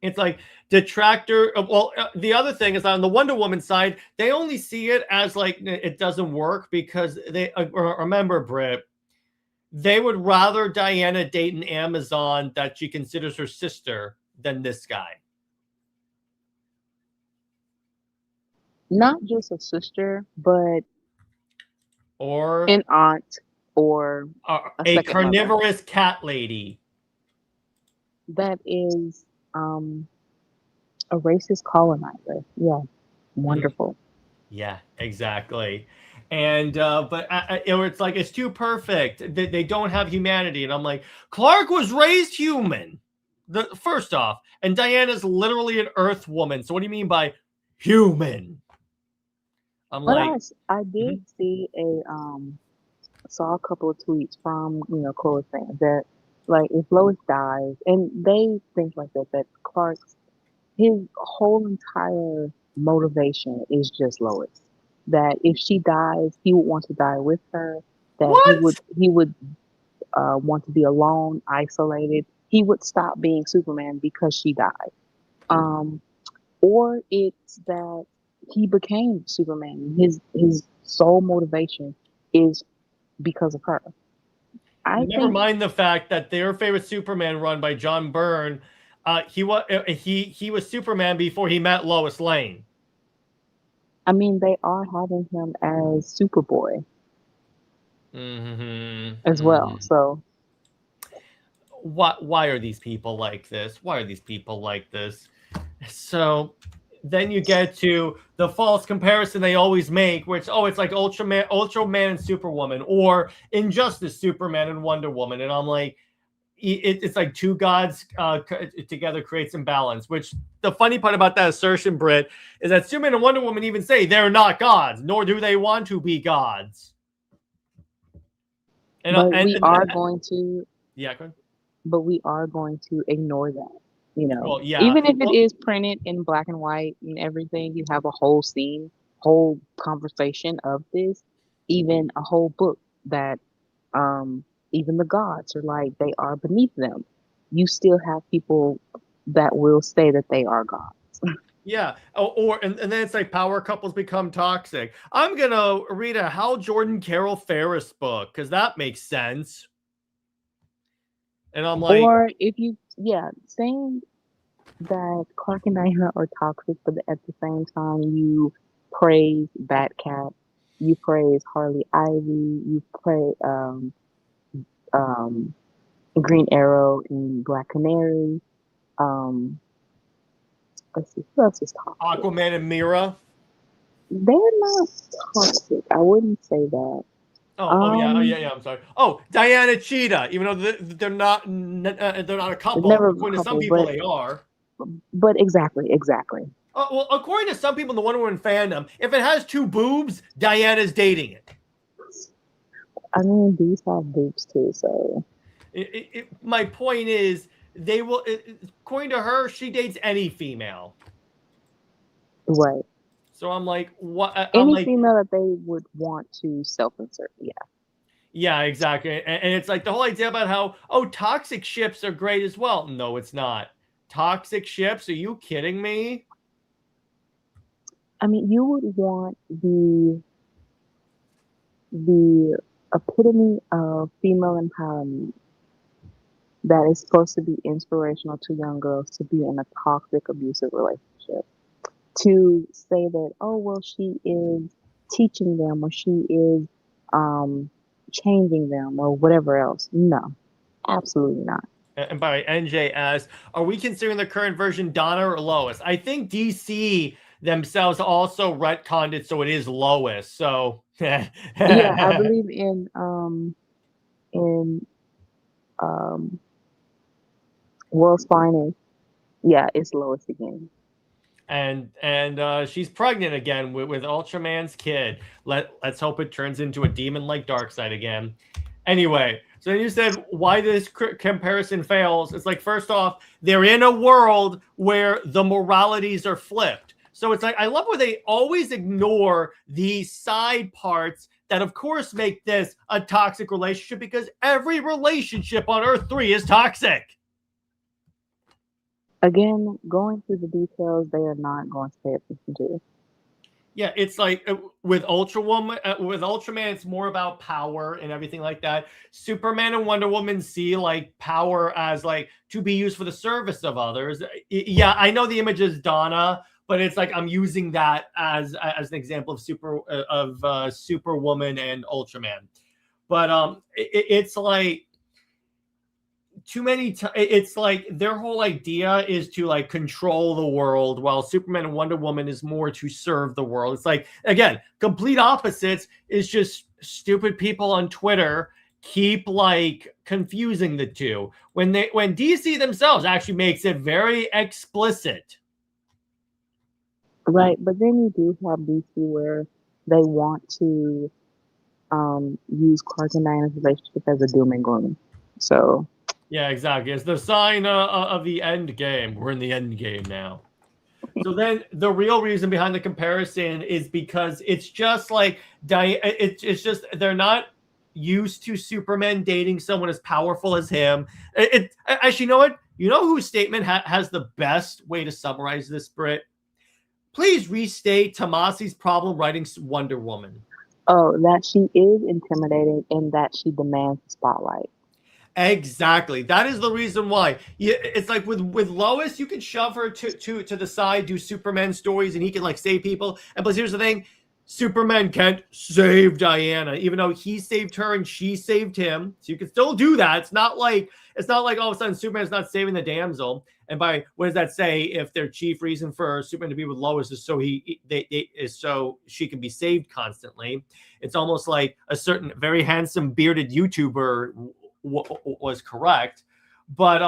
it's like detractor. Well, the other thing is on the Wonder Woman side, they only see it as like it doesn't work because they remember, Britt, they would rather Diana date an Amazon that she considers her sister than this guy. Not just a sister, but or an aunt or a carnivorous mother. cat lady. That is a racist colonizer. Yeah, wonderful. Yeah, exactly. And but it's like it's too perfect. They don't have humanity, and I'm like, Clark was raised human. First off, and Diana's literally an Earth woman. So what do you mean by human? I'm But like, I did see saw a couple of tweets from Chloe fans that like if Lois dies, and they think like that Clark's his whole entire motivation is just Lois. That if she dies, he would want to die with her. That what? he would want to be alone, isolated. He would stop being Superman because she died. Or it's that he became Superman. His sole motivation is because of her. Never mind the fact that their favorite Superman run by John Byrne, he was Superman before he met Lois Lane. I mean, they are having him as Superboy as well. So why are these people like this? Why are these people like this? So then you get to the false comparison they always make, which it's like Ultraman and Superwoman, or Injustice Superman and Wonder Woman, and I'm like, it's like two gods together creates imbalance. Which the funny part about that assertion, Britt, is that Superman and Wonder Woman even say they're not gods, nor do they want to be gods. But we are going to ignore that. Well, yeah. Even if it is printed in black and white and everything, you have a whole scene, whole conversation of this, even a whole book that even the gods are like they are beneath them. You still have people that will say that they are gods. Yeah. And then it's like power couples become toxic. I'm gonna read a Hal Jordan Carol Ferris book because that makes sense. And I'm like, or if you saying that Clark and Diana are toxic, but at the same time you praise Batcat, you praise Harley Ivy, you praise Green Arrow and Black Canary. Let's see, who else is toxic? Aquaman and Mira. They're not toxic. I wouldn't say that. Yeah. I'm sorry. Oh, Diana Cheetah. Even though they're not a couple. According to some people, they are. But exactly. Well, according to some people in the Wonder Woman fandom, if it has two boobs, Diana's dating it. I mean, these have boobs too, so. My point is, they will. According to her, she dates any female. Right. So I'm like, what? Any female that they would want to self-insert, yeah. Yeah, exactly. And it's like the whole idea about how, toxic ships are great as well. No, it's not. Toxic ships? Are you kidding me? I mean, you would want the epitome of female empowerment that is supposed to be inspirational to young girls to be in a toxic, abusive relationship. to say that, oh, well, she is teaching them or she is changing them or whatever else. No, absolutely not. And by NJS, are we considering the current version Donna or Lois? I think DC themselves also retconned it so it is Lois. So Yeah, I believe in World's Finest. Yeah, it's Lois again. And she's pregnant again with Ultraman's kid. Let's hope it turns into a demon like Darkseid again. Anyway, so then you said why this comparison fails. It's like, first off, they're in a world where the moralities are flipped. So it's like, I love where they always ignore the side parts that, of course, make this a toxic relationship, because every relationship on Earth 3 is toxic. Again, going through the details, they are not going to pay attention to. Yeah, it's like with Ultrawoman, with Ultraman, it's more about power and everything like that. Superman and Wonder Woman see like power as like to be used for the service of others. Yeah, I know the image is Donna, but it's like I'm using that as an example of Superwoman and Ultraman. But it's like too many it's like their whole idea is to like control the world, while Superman and Wonder Woman is more to serve the world. It's like, again, complete opposites. Is just stupid people on Twitter keep like confusing the two when DC themselves actually makes it very explicit. Right, but then you do have DC where they want to use Clark and Diana's relationship as a doom and gloom. So yeah, exactly. It's the sign of the end game. We're in the end game now. So then the real reason behind the comparison is because it's just like it's just they're not used to Superman dating someone as powerful as him. Actually, you know what? You know whose statement has the best way to summarize this, Britt? Please restate Tomasi's problem writing Wonder Woman. Oh, that she is intimidating and that she demands the spotlight. Exactly. That is the reason why. It's like with Lois, you can shove her to the side, do Superman stories, and he can like save people. And plus, here's the thing: Superman can't save Diana, even though he saved her and she saved him. So you can still do that. It's not like all of a sudden Superman's not saving the damsel. And by what does that say? If their chief reason for Superman to be with Lois is so she can be saved constantly, it's almost like a certain very handsome bearded YouTuber was correct. But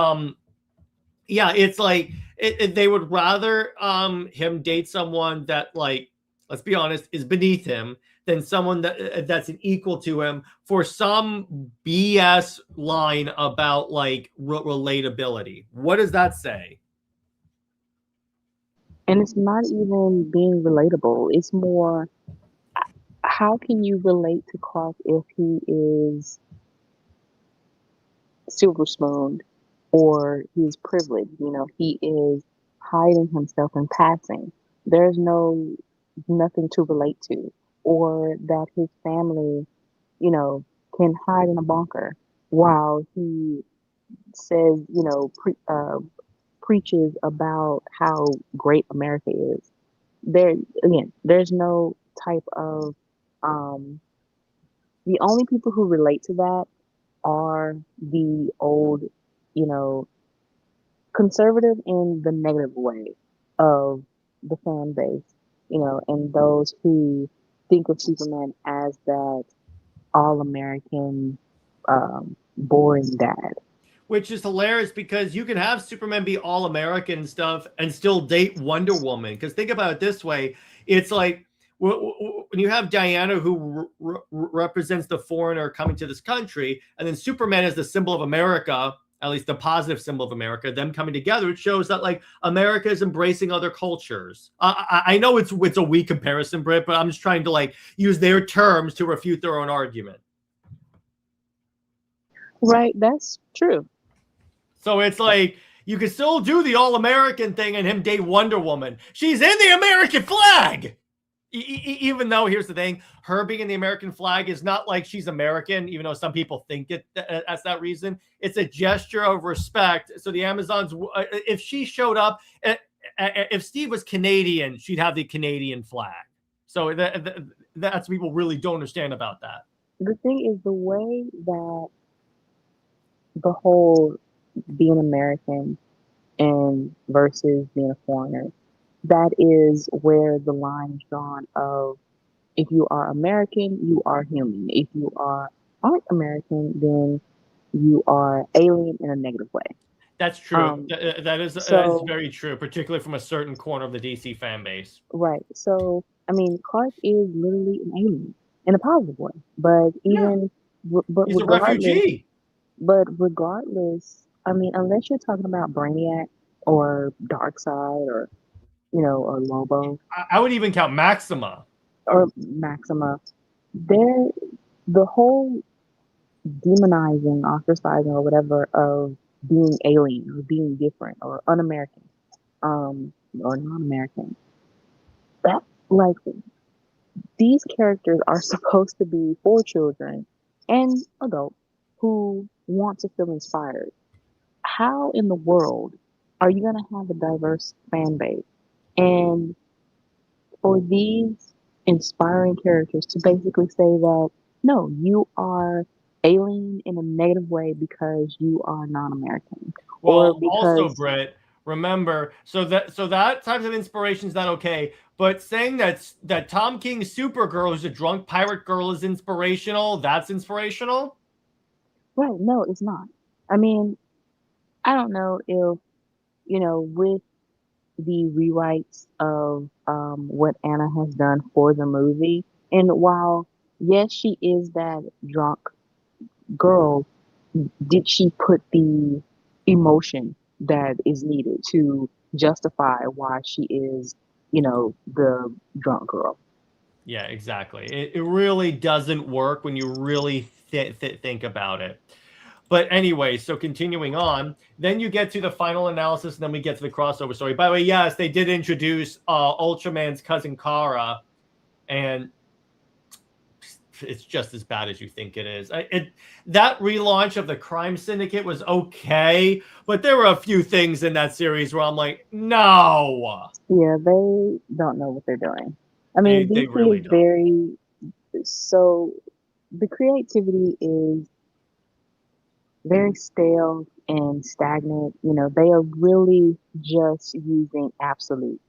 yeah, it's like they would rather him date someone that, like, let's be honest, is beneath him than someone that's an equal to him for some BS line about like relatability. What does that say? And it's not even being relatable. It's more, how can you relate to Clark if he is silver spooned or he's privileged? You know, he is hiding himself and passing. There's nothing to relate to. Or that his family, you know, can hide in a bunker while he says, you know, preaches about how great America is. There's no type of the only people who relate to that are the old, you know, conservative in the negative way of the fan base, you know, and those who think of Superman as that all-American, boring dad. Which is hilarious because you can have Superman be all-American and stuff and still date Wonder Woman. Because think about it this way. It's like when you have Diana who represents the foreigner coming to this country, and then Superman is the symbol of America, at least the positive symbol of America, them coming together, it shows that like America is embracing other cultures. I know it's a weak comparison, Britt, but I'm just trying to like use their terms to refute their own argument. Right, that's true. So it's like you can still do the all-American thing and him date Wonder Woman. She's in the American flag. Even though, here's the thing, her being in the American flag is not like she's American, even though some people think it that's that reason. It's a gesture of respect. So the Amazons, if she showed up, if Steve was Canadian, she'd have the Canadian flag. So that's what people really don't understand about that. The thing is the way that the whole being American and versus being a foreigner, that is where the line is drawn of if you are American, you are human. If you aren't American, then you are alien in a negative way. That's true. Um, That is so very true, particularly from a certain corner of the DC fan base. right. So I mean, Clark is literally an alien in a positive way. But Yeah. even but He's a regardless, refugee. I mean, unless you're talking about Brainiac or Darkseid or or Lobo I would even count Maxima. or Maxima, there the whole demonizing, ostracizing, or whatever of being alien or being different or un-American, or non-American. That like these characters are supposed to be for children and adults who want to feel inspired. How in the world are you going to have a diverse fan base? And for these inspiring characters to basically say that, no, you are alien in a negative way because you are non-American. Or Well, also, because, Britt, remember, so that type of inspiration is not okay. But saying that Tom King's Supergirl, who's a drunk pirate girl, is inspirational, that's inspirational? right, no, it's not. I mean, I don't know if, with the rewrites of what Anna has done for the movie, and while, yes, she is that drunk girl, did she put the emotion that is needed to justify why she is, the drunk girl? Yeah, exactly. It really doesn't work when you really think about it. But anyway, so continuing on, then you get to the final analysis, and then we get to the crossover story. By the way, yes, they did introduce Ultraman's cousin Kara, and it's just as bad as you think it is. That relaunch of the Crime Syndicate was okay, but there were a few things in that series where I'm like, no. Yeah, they don't know what they're doing. I mean, They DC really is don't. very so the creativity is very stale and stagnant. They are really just using absolute,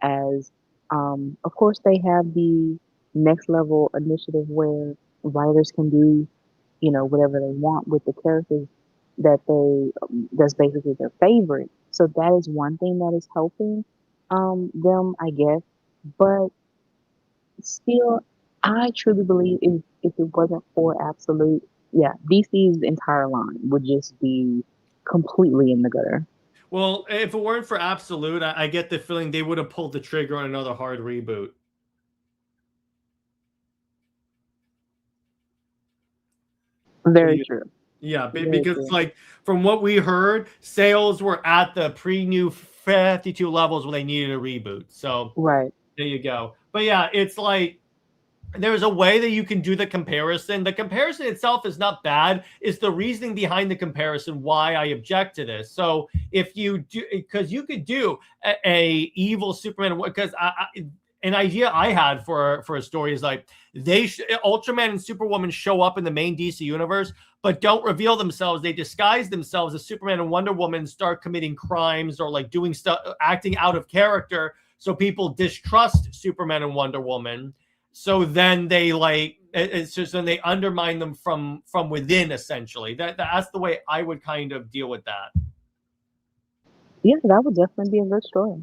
as of course they have the next level initiative where writers can do, whatever they want with the characters that's basically their favorite. So that is one thing that is helping them, I guess. But still, I truly believe if it wasn't for absolute, yeah, DC's entire line would just be completely in the gutter. Well, if it weren't for Absolute, I get the feeling they would have pulled the trigger on another hard reboot. Very true. Yeah, Very because true. like from what we heard, sales were at the pre-new 52 levels when they needed a reboot. So Right. there you go. But yeah, it's like there's a way that you can do the comparison. The comparison itself is not bad. It's the reasoning behind the comparison why I object to this. So if you do, because you could do a evil Superman, because an idea I had for a story is like Ultraman and Superwoman show up in the main DC universe, but don't reveal themselves. They disguise themselves as Superman and Wonder Woman, start committing crimes or like doing stuff, acting out of character, so people distrust Superman and Wonder Woman. So then they it's just then they undermine them from within, essentially. That's the way I would kind of deal with that. Yeah, that would definitely be a good story.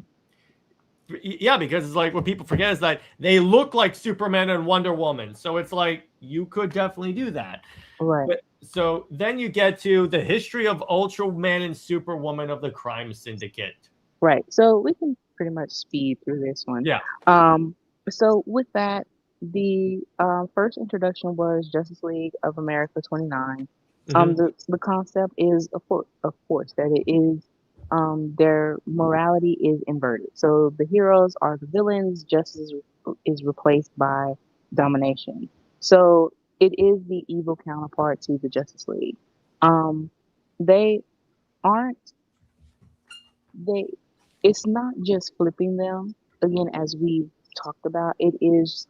Yeah, because it's like what people forget is that they look like Superman and Wonder Woman. So it's like you could definitely do that. Right. But, so then you get to the history of Ultraman and Superwoman of the Crime Syndicate. Right. So we can pretty much speed through this one. Yeah. So with that, the first introduction was Justice League of America 29. The concept is of course that it is their morality is inverted. So the heroes are the villains, justice is replaced by domination. So it is the evil counterpart to the Justice League. They aren't they it's not just flipping them. Again, as we talked about, it is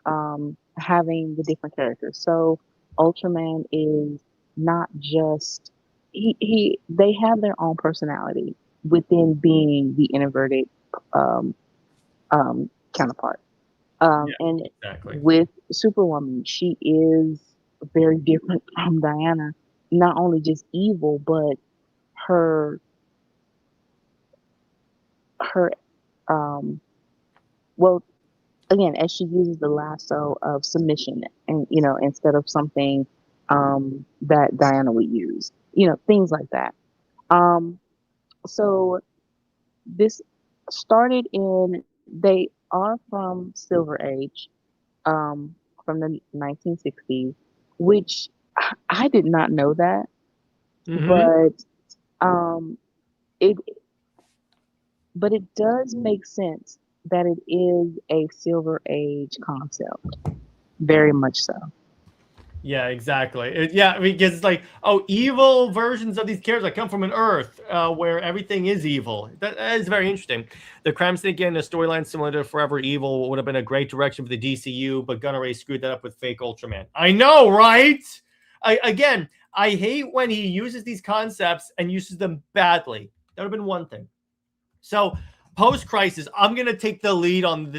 having the different characters. So Ultraman is not just he they have their own personality within being the introverted um, counterpart. And Exactly. with Superwoman, she is very different from Diana. Not only just evil, but her her um well again, as she uses the lasso of submission, and instead of something that Diana would use, things like that. um so this started in they are from Silver Age, from the 1960s, which I did not know that, Mm-hmm. but um it but it does make sense that it is a Silver Age concept, very much so. Yeah, exactly. Yeah, because it's like, oh, evil versions of these characters that come from an Earth where everything is evil. That is very interesting. The Crime Syndicate and a storyline similar to Forever Evil would have been a great direction for the DCU, but Gunnar Ray screwed that up with fake Ultraman. I know, right? I hate when he uses these concepts and uses them badly. That would have been one thing. So, post-crisis, I'm going to take the lead on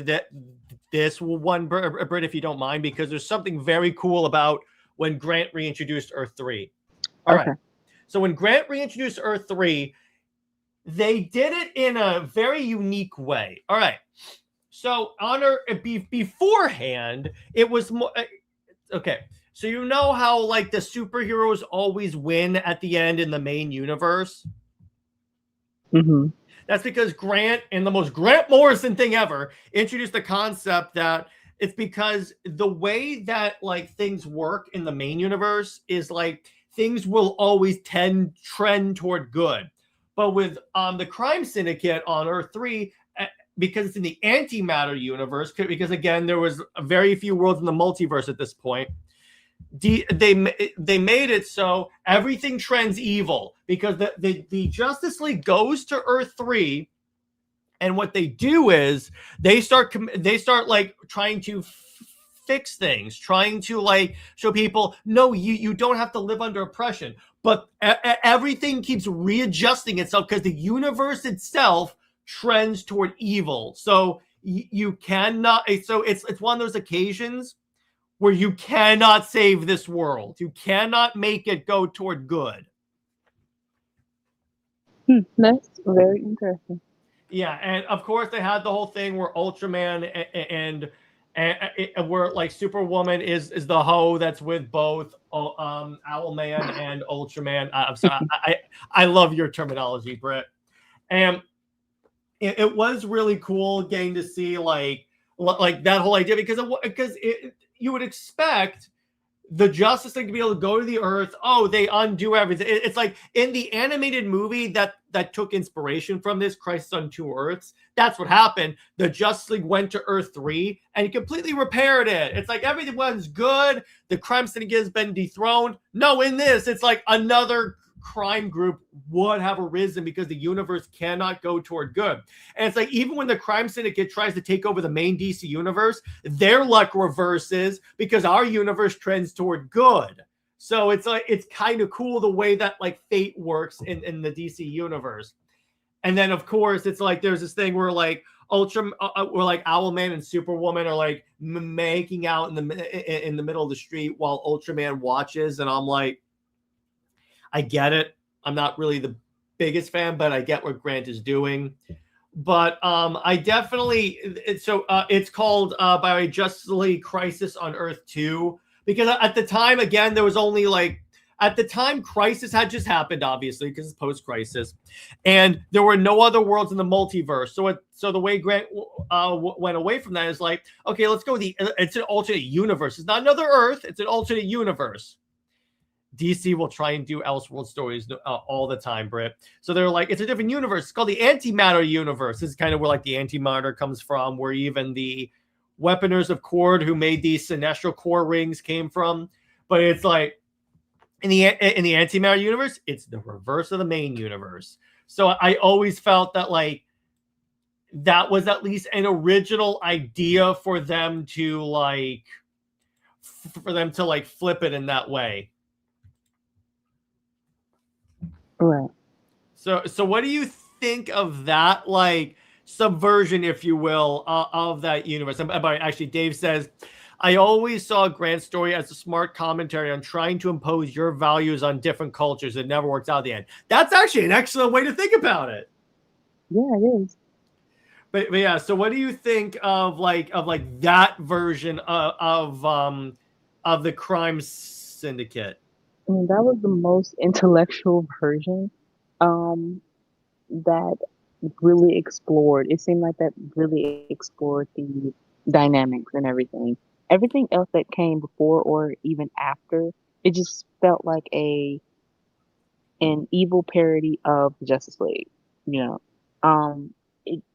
this one, Britt, if you don't mind, because there's something very cool about when Grant reintroduced Earth 3. All right. Okay. So when Grant reintroduced Earth 3, they did it in a very unique way. All right. So beforehand, it was more okay. So you know how like the superheroes always win at the end in the main universe? Hmm. That's because Grant, in the most Grant Morrison thing ever, introduced the concept that it's because the way that like things work in the main universe is like things will always trend toward good. But with the Crime Syndicate on Earth 3, because it's in the antimatter universe, because again, there was very few worlds in the multiverse at this point, they made it so everything trends evil because the Justice League goes to Earth 3, and what they do is they start like trying to fix things, trying to like show people, no, you don't have to live under oppression, but everything keeps readjusting itself because the universe itself trends toward evil. So you cannot. So it's one of those occasions where you cannot save this world. You cannot make it go toward good. That's very interesting. Yeah, and of course they had the whole thing where Ultraman and where like Superwoman is the hoe that's with both Owlman and Ultraman. I'm sorry, I love your terminology, Britt. And it was really cool getting to see like that whole idea because you would expect the Justice League to be able to go to the Earth. Oh, they undo everything. It's like in the animated movie that took inspiration from this, Crisis on Two Earths. That's what happened. The Justice League went to Earth 3 and completely repaired it. It's like everyone's good. The Crime Syndicate has been dethroned. No, in this, it's like another crime group would have arisen because the universe cannot go toward good. And it's like even when the Crime Syndicate tries to take over the main DC universe, their luck reverses because our universe trends toward good. So it's like it's kind of cool the way that like fate works in the DC universe. And then of course it's like there's this thing where like where like Owlman and Superwoman are like making out in the middle of the street while Ultraman watches, and I'm like, I get it. I'm not really the biggest fan, but I get what Grant is doing. But I definitely it's called by the way, Justice League Crisis on Earth 2, because at the time, again, there was only like at the time Crisis had just happened, obviously, because it's post-Crisis, and there were no other worlds in the multiverse. So the way Grant went away from that is like, okay, let's go with it's an alternate universe. It's not another Earth. It's an alternate universe. DC will try and do Elseworld stories all the time, Britt. So they're like, it's a different universe. It's called the antimatter universe. This is kind of where like the antimatter comes from, where even the weaponers of Cord who made these Sinestro core rings came from. But it's like in the antimatter universe, it's the reverse of the main universe. So I always felt that like that was at least an original idea for them to like flip it in that way. Right. So what do you think of that, like, subversion, if you will, of that universe? And actually, Dave says, I always saw Grant's story as a smart commentary on trying to impose your values on different cultures. It never works out in the end. That's actually an excellent way to think about it. Yeah, it is. But yeah, so what do you think of that version of the Crime Syndicate? I mean, that was the most intellectual version that really explored. It seemed like that really explored the dynamics and everything. Everything else that came before or even after, it just felt like an evil parody of the Justice League. You know,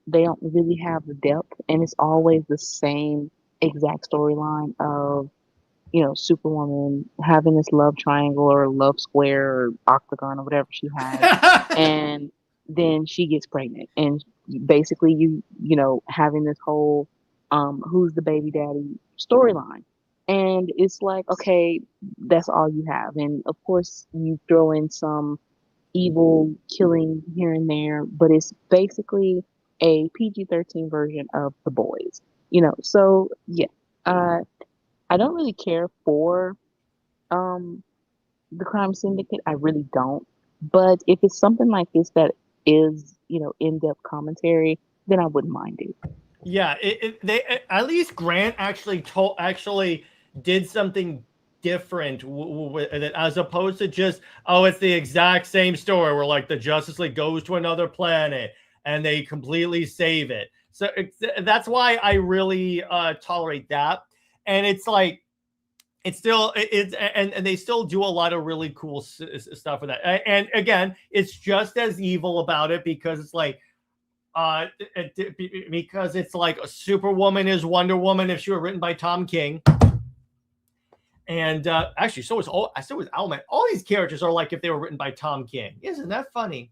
they don't really have the depth, and it's always the same exact storyline of, you know, Superwoman having this love triangle or love square or octagon or whatever she has, and then she gets pregnant, and basically you know, having this whole who's the baby daddy storyline, and it's like, okay, that's all you have, and of course you throw in some evil killing here and there, but it's basically a PG-13 version of The Boys, you know. So yeah, I don't really care for the Crime Syndicate. I really don't. But if it's something like this that is, you know, in-depth commentary, then I wouldn't mind it. Yeah, they at least Grant actually did something different with it, as opposed to just, oh, it's the exact same story where like the Justice League goes to another planet and they completely save it. So that's why I really tolerate that. And it's like, it's still, and they still do a lot of really cool stuff with that. And again, it's just as evil about it because it's like, because it's like Superwoman is Wonder Woman if she were written by Tom King. And actually, so is Owlman. All these characters are like if they were written by Tom King. Isn't that funny?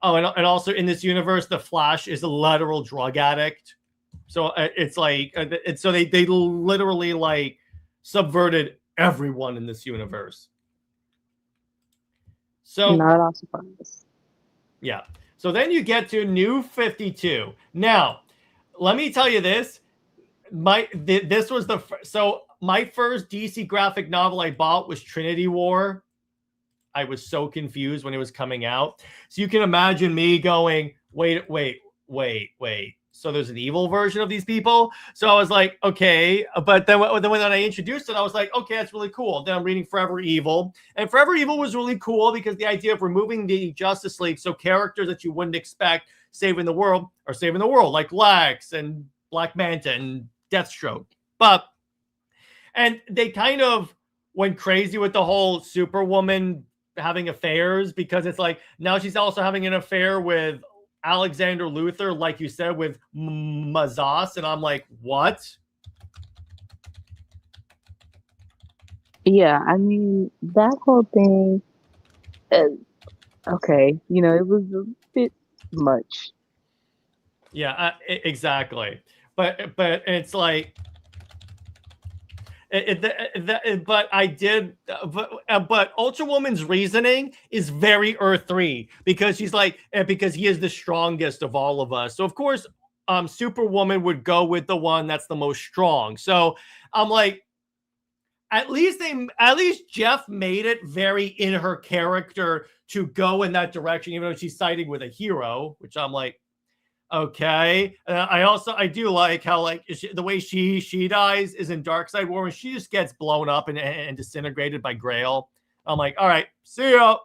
Oh, and also in this universe, the Flash is a literal drug addict. So it's like, so they literally like subverted everyone in this universe. So Not at all surprised. yeah. So then you get to New 52. Now, let me tell you this. This was my first DC graphic novel I bought was Trinity War. I was so confused when it was coming out. So you can imagine me going, wait. So there's an evil version of these people. So I was like, okay. But then when I introduced it, I was like, okay, that's really cool. Then I'm reading Forever Evil. And Forever Evil was really cool because the idea of removing the Justice League, so characters that you wouldn't expect saving the world are saving the world, like Lex and Black Manta and Deathstroke. And they kind of went crazy with the whole Superwoman having affairs because it's like now she's also having an affair with Alexander Luthor, like you said, with Mazas, and I'm like, what? Yeah, I mean, that whole thing, okay, you know, it was a bit much. Yeah, exactly. But it's like, but Ultrawoman's reasoning is very Earth 3 because she's like, because he is the strongest of all of us. So of course, Superwoman would go with the one that's the most strong. So I'm like, at least Jeff made it very in her character to go in that direction, even though she's siding with a hero, which I'm like, okay. I do like how like the way she dies is in Darkseid War when she just gets blown up and disintegrated by Grail. I'm like, all right, see ya.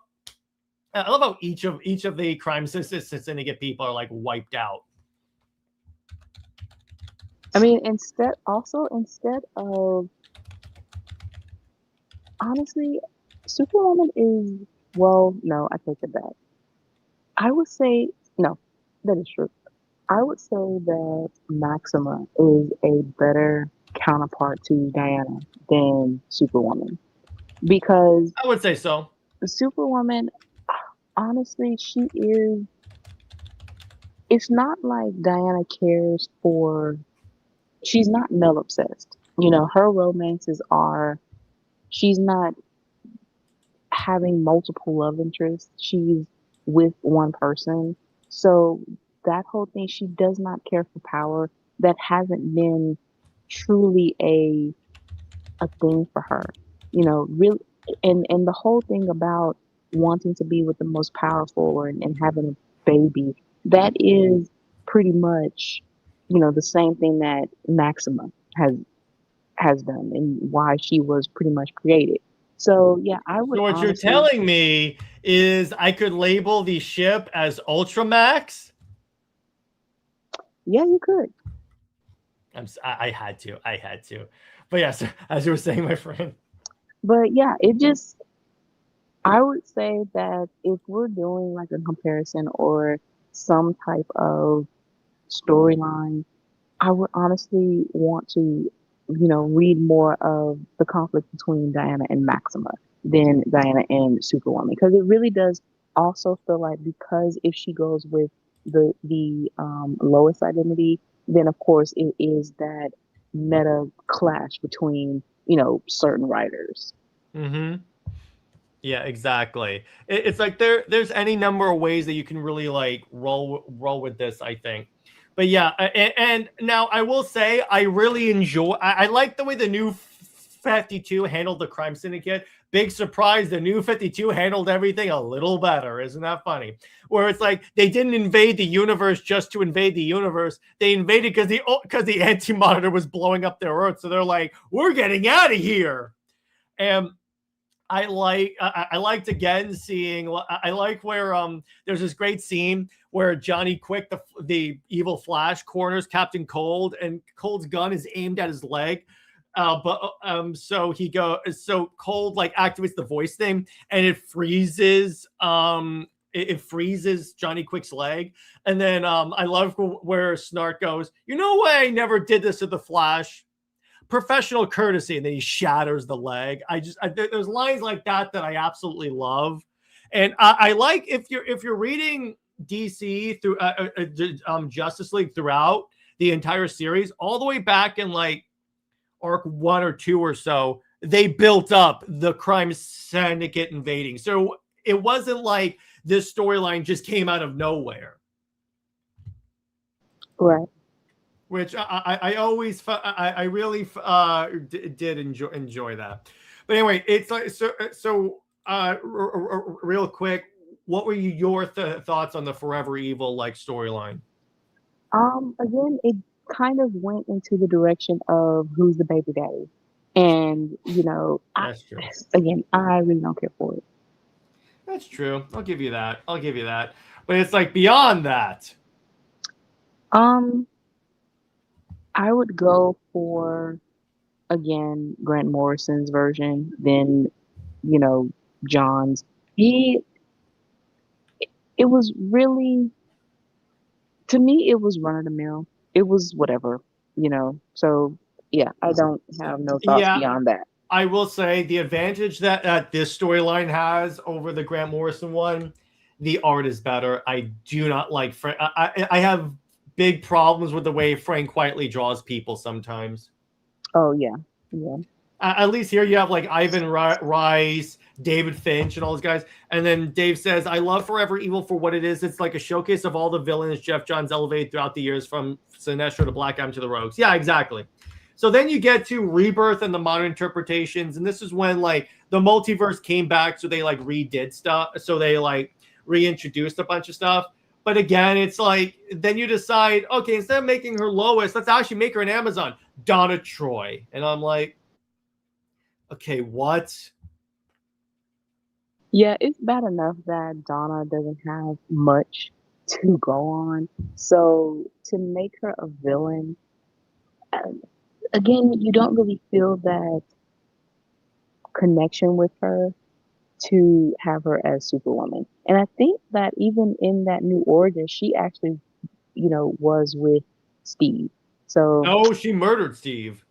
I love how each of the Crime Syndicate people are like wiped out. I mean, instead of, honestly, Superwoman is, well, no, I take it back. I would say, no, that is true. I would say that Maxima is a better counterpart to Diana than Superwoman. Because I would say so. Superwoman, honestly, she is it's not like Diana cares for. She's not male obsessed. You know, her romances are. She's not having multiple love interests. She's with one person. So that whole thing, she does not care for power. That hasn't been truly a thing for her. You know, really, and the whole thing about wanting to be with the most powerful and having a baby, that is pretty much, you know, the same thing that Maxima has done and why she was pretty much created. So yeah, I would So what you're honestly, telling me is I could label the ship as Ultramax? yeah, you could. I had to. But yes, as you were saying, my friend. But yeah, it just, I would say that if we're doing like a comparison or some type of storyline, I would honestly want to, you know, read more of the conflict between Diana and Maxima than Diana and Superwoman because it really does also feel like because if she goes with the lowest identity, then of course it is that meta clash between, you know, certain writers. Mm-hmm. Yeah, exactly. It's like there's any number of ways that you can really like roll with this, I think. But yeah, and now I will say I really enjoy. I like the way the new 52 handled the Crime Syndicate. Big surprise, the new 52 handled everything a little better. Isn't that funny? Where it's like they didn't invade the universe just to invade the universe. They invaded because the Anti-Monitor was blowing up their Earth. So they're like, we're getting out of here. And I liked again seeing. I like where there's this great scene where Johnny Quick, the evil Flash, corners Captain Cold, and Cold's gun is aimed at his leg. So Cold like activates the voice thing and it freezes it freezes Johnny Quick's leg. And then I love where Snart goes, you know why I never did this to the Flash? Professional courtesy, and then he shatters the leg. There's lines like that I absolutely love, and I like if you're reading DC through Justice League throughout the entire series, all the way back in like arc 1 or 2 or so, they built up the Crime Syndicate invading. So it wasn't like this storyline just came out of nowhere. Right. Which I always I really did enjoy that. But anyway, it's like real quick, what were your thoughts on the Forever Evil like storyline? Again, it kind of went into the direction of who's the baby daddy, and you know, That's true. Again, I really don't care for it. That's true. I'll give you that. But it's like beyond that. I would go for, again, Grant Morrison's version, then, you know, John's. It was really, to me, it was run of the mill. It was whatever, you know. So, yeah, I don't have no thoughts beyond that. I will say the advantage that this storyline has over the Grant Morrison one, the art is better. I do not like I have big problems with the way Frank quietly draws people sometimes. Oh, yeah. At least here you have like Ivan Rice, David Finch, and all those guys. And then Dave says, I love Forever Evil for what it is. It's like a showcase of all the villains Jeff Johns elevated throughout the years, from Sinestro to Black Adam to the Rogues. Yeah, exactly. So then you get to Rebirth and the modern interpretations. And this is when like the multiverse came back. So they like redid stuff. So they like reintroduced a bunch of stuff. But again, it's like, then you decide, okay, instead of making her Lois, let's actually make her an Amazon, Donna Troy. And I'm like, okay, what? Yeah, it's bad enough that Donna doesn't have much to go on. So to make her a villain, again, you don't really feel that connection with her to have her as Superwoman. And I think that even in that new origin, she actually, you know, was with Steve. So no, she murdered Steve.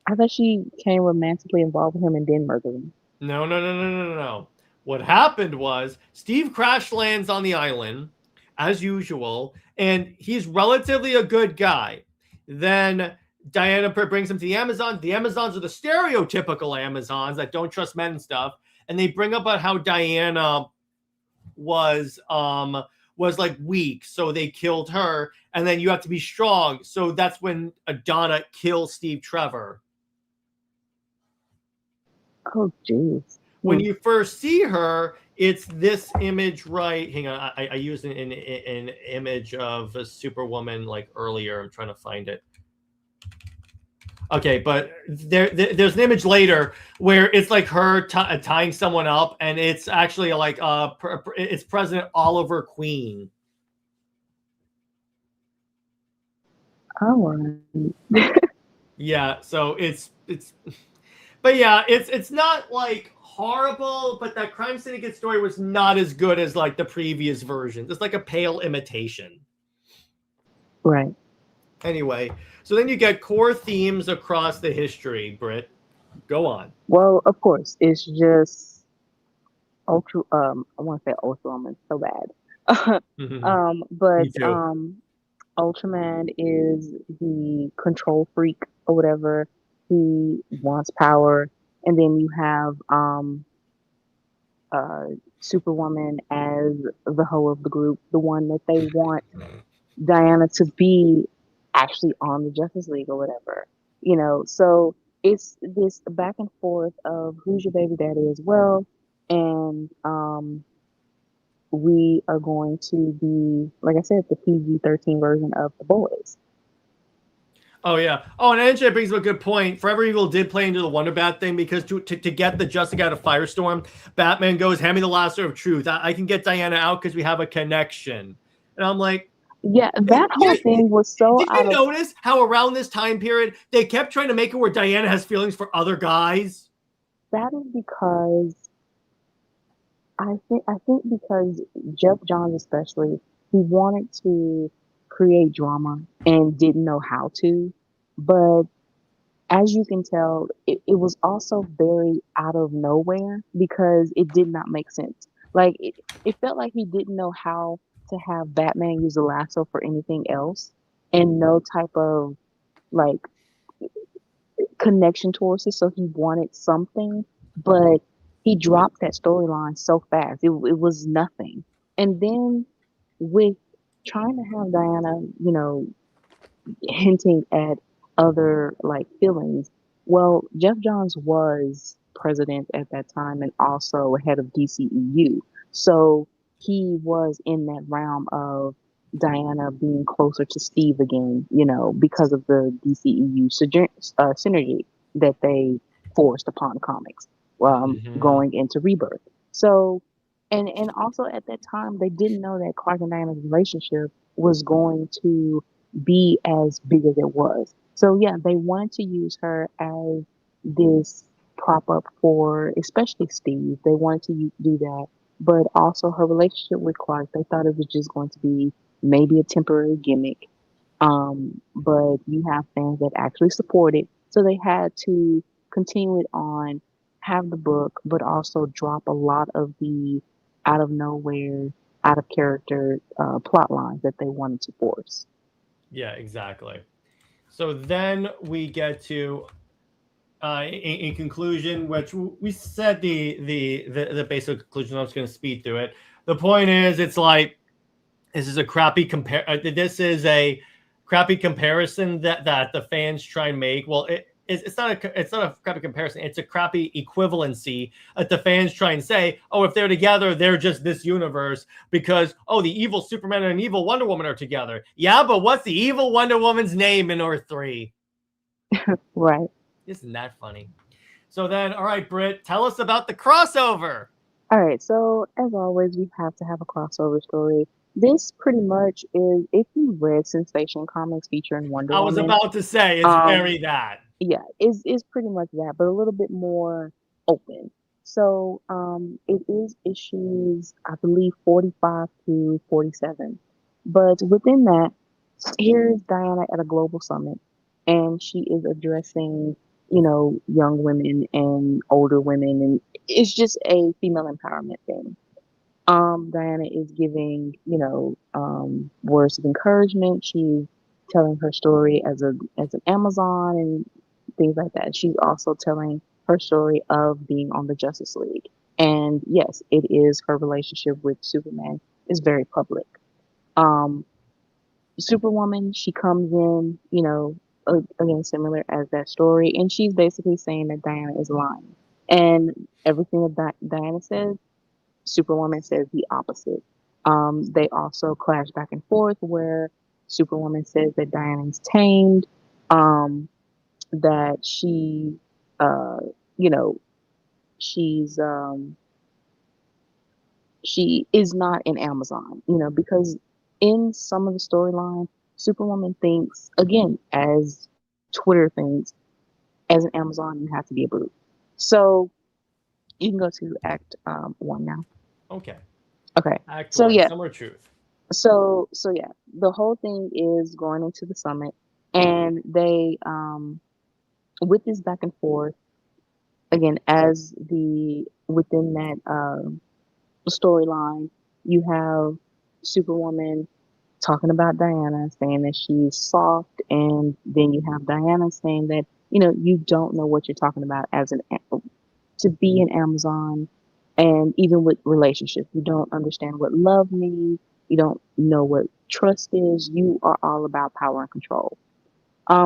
I thought she came romantically involved with him and then murdered him. No. What happened was Steve crash lands on the island as usual, and he's relatively a good guy. Then Diana brings him to the Amazons. The Amazons are the stereotypical Amazons that don't trust men and stuff. And they bring up about how Diana was like weak, so they killed her. And then you have to be strong. So that's when Donna kills Steve Trevor. Oh, jeez. When you first see her, it's this image, right? Hang on, I used an image of a Superwoman like earlier. I'm trying to find it. Okay, but there's an image later where it's like her tying someone up, and it's actually like it's President Oliver Queen. Oh, Yeah, so it's but yeah, it's not like horrible, but that Crime Syndicate story was not as good as like the previous versions. It's like a pale imitation. right. Anyway, so then you get core themes across the history, Britt. Go on. Well, of course, it's just ultra. I want to say Ultraman so bad. But Me too. Ultraman is the control freak or whatever. He wants power, and then you have Superwoman as the hoe of the group, the one that they want Diana to be actually on the Justice League or whatever. So it's this back and forth of who's your baby daddy as well, and we are going to be, like I said, the PG-13 version of The Boys. Oh yeah. Oh, and NJ brings up a good point. Forever Evil did play into the Wonder Bat thing because to get the Justice out of Firestorm, Batman goes, "Hand me the lasso of truth. I can get Diana out because we have a connection." And I'm like, Yeah, that whole thing was so did you notice how around this time period they kept trying to make it where Diana has feelings for other guys? That is because I think because Jeff Johns especially, he wanted to create drama and didn't know how to. But as you can tell, it was also very out of nowhere because it did not make sense. Like it felt like he didn't know how to have Batman use a lasso for anything else and no type of like connection towards it. So he wanted something, but he dropped that storyline so fast. It was nothing. And then with trying to have Diana, hinting at other like feelings. Well, Jeff Johns was president at that time and also head of DCEU. So he was in that realm of Diana being closer to Steve again, because of the DCEU synergy that they forced upon comics going into Rebirth. So, and also at that time, they didn't know that Clark and Diana's relationship was going to be as big as it was. So yeah, they wanted to use her as this prop up for especially Steve. They wanted to do that, but also her relationship with Clark. They thought it was just going to be maybe a temporary gimmick. But you have fans that actually support it, so they had to continue it on, have the book, but also drop a lot of the out of nowhere, out of character plot lines that they wanted to force. Yeah, exactly. So then we get to in conclusion, which we said the basic conclusion. I'm just going to speed through it. The point is, it's like this is a crappy This is a crappy comparison that the fans try and make. Well, it's not a crappy comparison. It's a crappy equivalency that the fans try and say, oh, if they're together, they're just this universe because, oh, the evil Superman and evil Wonder Woman are together. Yeah, but what's the evil Wonder Woman's name in Earth 3? Right. Isn't that funny? So then, all right, Britt, tell us about the crossover. All right. So as always, we have to have a crossover story. This pretty much is, if you read Sensation Comics featuring Wonder Woman. I was about to say, it's very that. Yeah, is pretty much that, but a little bit more open. So it is issues, I believe, 45 to 47. But within that, here's Diana at a global summit, and she is addressing, young women and older women, and it's just a female empowerment thing. Diana is giving, words of encouragement. She's telling her story as an Amazon and things like that. She's also telling her story of being on the Justice League. And yes, it is her relationship with Superman is very public. Um, Superwoman, she comes in, again, similar as that story, and she's basically saying that Diana is lying. And everything that Diana says, Superwoman says the opposite. They also clash back and forth where Superwoman says that Diana is tamed, that uh, you know, she's she is not an Amazon, because in some of the storyline, Superwoman thinks, again, as Twitter thinks, as an Amazon, you have to be a brute. So you can go to Act 1 now. Okay. Okay. Act So one, yeah. Summer of Truth. So yeah, the whole thing is going into the summit, and they with this back and forth again as the within that storyline, you have Superwoman talking about Diana, saying that she's soft, and then you have Diana saying that you don't know what you're talking about as to be an Amazon, and even with relationships, you don't understand what love means. You don't know what trust is. You are all about power and control.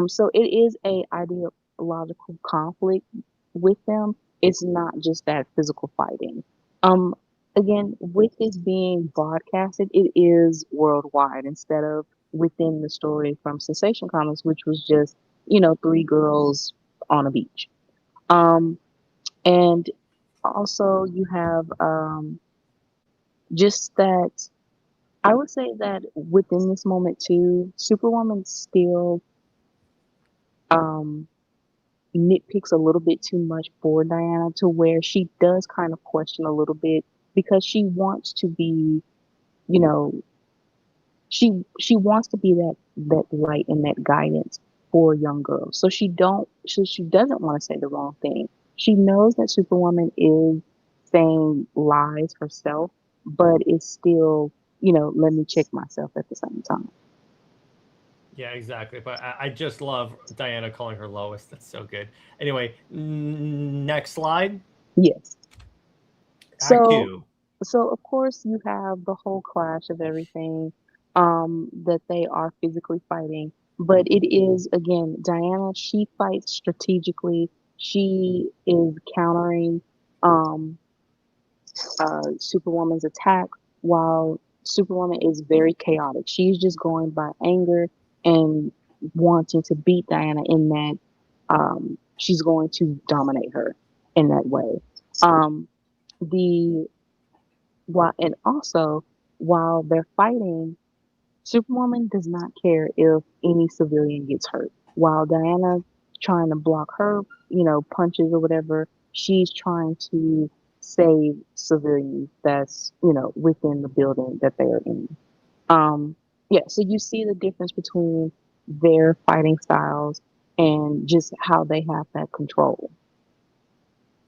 So it is a ideological conflict with them. It's not just that physical fighting. Um, Again, with this being broadcasted, it is worldwide instead of within the story from Sensation Comics, which was just three girls on a beach. Um, and also you have just that. I would say that within this moment too, Superwoman still um nitpicks a little bit too much for Diana to where she does kind of question a little bit because she wants to be, you know, she wants to be that light and that guidance for young girls. So she doesn't want to say the wrong thing. She knows that Superwoman is saying lies herself, but it's still, let me check myself at the same time. Yeah, exactly. But I just love Diana calling her Lois. That's so good. Anyway, next slide. Yes. Act So two. So of course you have the whole clash of everything that they are physically fighting, but it is again Diana. She fights strategically. She is countering um, Superwoman's attack, while Superwoman is very chaotic. She's just going by anger and wanting to beat Diana in that she's going to dominate her in that way. Um, the and also while they're fighting, Superwoman does not care if any civilian gets hurt. While Diana's trying to block her, punches or whatever, she's trying to save civilians that's, within the building that they are in. Yeah, so you see the difference between their fighting styles and just how they have that control.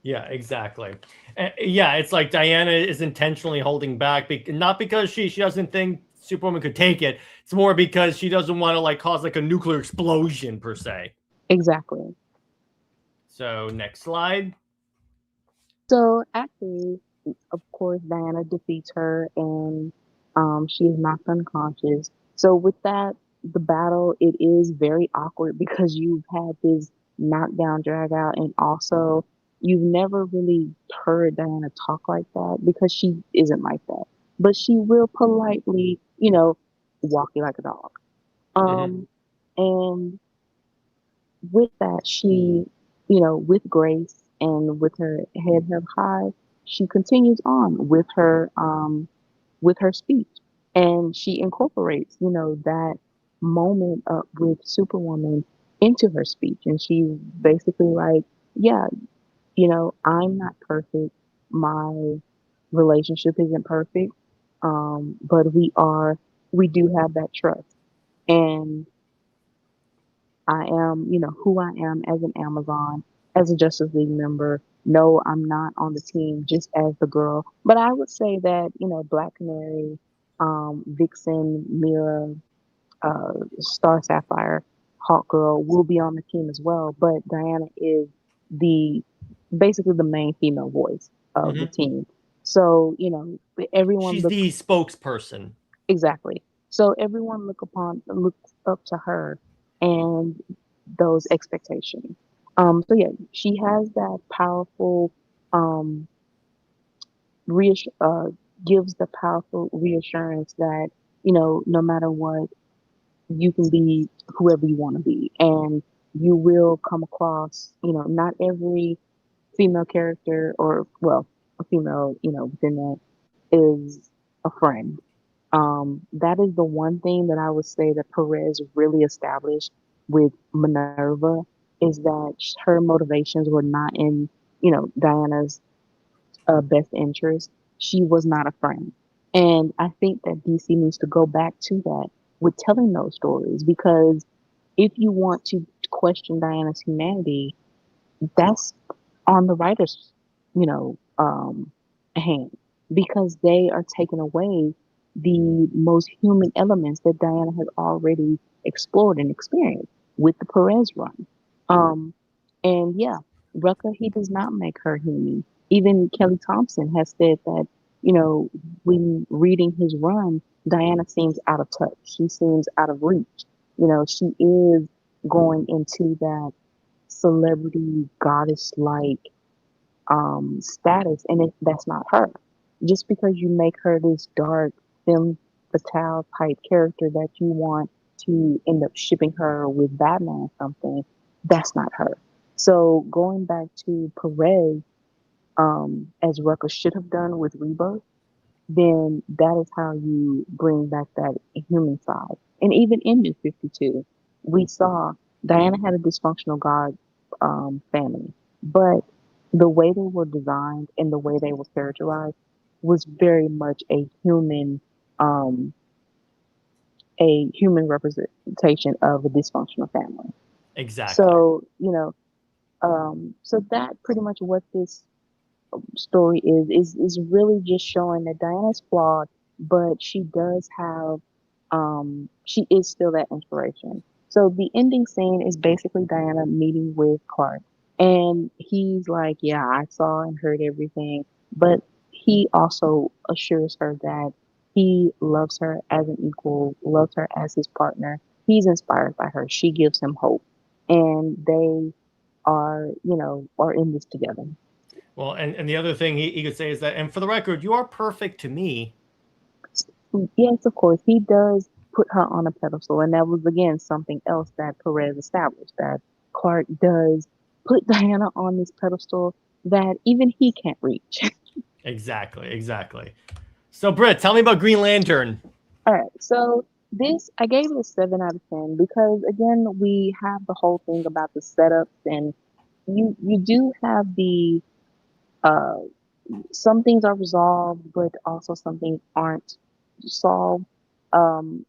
Yeah, exactly. Yeah, it's like Diana is intentionally holding back, not because she doesn't think Superwoman could take it. It's more because she doesn't want to like cause like a nuclear explosion per se. Exactly. So next slide. So actually, of course, Diana defeats her and she is knocked unconscious. So with that, the battle, it is very awkward because you've had this knockdown drag out, and also you've never really heard Diana talk like that because she isn't like that. But she will politely, walk you like a dog. Mm-hmm. Um, and with that, she, with grace and with her head held high, she continues on with her speech, and she incorporates, that moment with Superwoman into her speech, and she's basically like, yeah, I'm not perfect. My relationship isn't perfect, but we do have that trust, and I am, who I am as an Amazon, as a Justice League member, no, I'm not on the team just as the girl. But I would say that, Black Canary, Vixen, Mira, Star Sapphire, Hawk Girl will be on the team as well. But Diana is the basically the main female voice of the Mhm. team. So, everyone She's look the spokesperson. exactly. So everyone looks up to her and those expectations. So yeah, she has that powerful um reass gives the powerful reassurance that, no matter what, you can be whoever you want to be, and you will come across, not every female character, or well, a female, within that, is a friend. That is the one thing that I would say that Perez really established with Minerva, is that her motivations were not in, Diana's best interest. She was not a friend. And I think that DC needs to go back to that with telling those stories, because if you want to question Diana's humanity, that's on the writer's, you know, um, hand, because they are taking away the most human elements that Diana has already explored and experienced with the Perez run. Um, and yeah, Rucker, he does not make her human. Even Kelly Thompson has said that, when reading his run, Diana seems out of touch. She seems out of reach. She is going into that celebrity goddess like status, and that's not her. Just because you make her this dark femme fatale type character that you want to end up shipping her with Batman or something, that's not her. So going back to Perez, as Ruckus should have done with Rebirth, then that is how you bring back that human side. And even in New 52, we saw Diana had a dysfunctional god family, but the way they were designed and the way they were characterized was very much um, a human representation of a dysfunctional family. Exactly. So, so that pretty much what this story is really just showing that Diana's flawed, but she does have she is still that inspiration. So the ending scene is basically Diana meeting with Clark, and he's like, "Yeah, I saw and heard everything," but he also assures her that he loves her as an equal, loves her as his partner. He's inspired by her. She gives him hope, and they are, are in this together. Well, and the other thing he could say is that, and for the record, you are perfect to me. Yes, of course, he does put her on a pedestal, and that was again something else that Perez established, that Clark does put Diana on this pedestal that even he can't reach. Exactly, exactly. So, Britt, tell me about Green Lantern. All right, so this I gave it a 7 out of 10 because again we have the whole thing about the setups, and you do have the uh some things are resolved, but also some things aren't solved.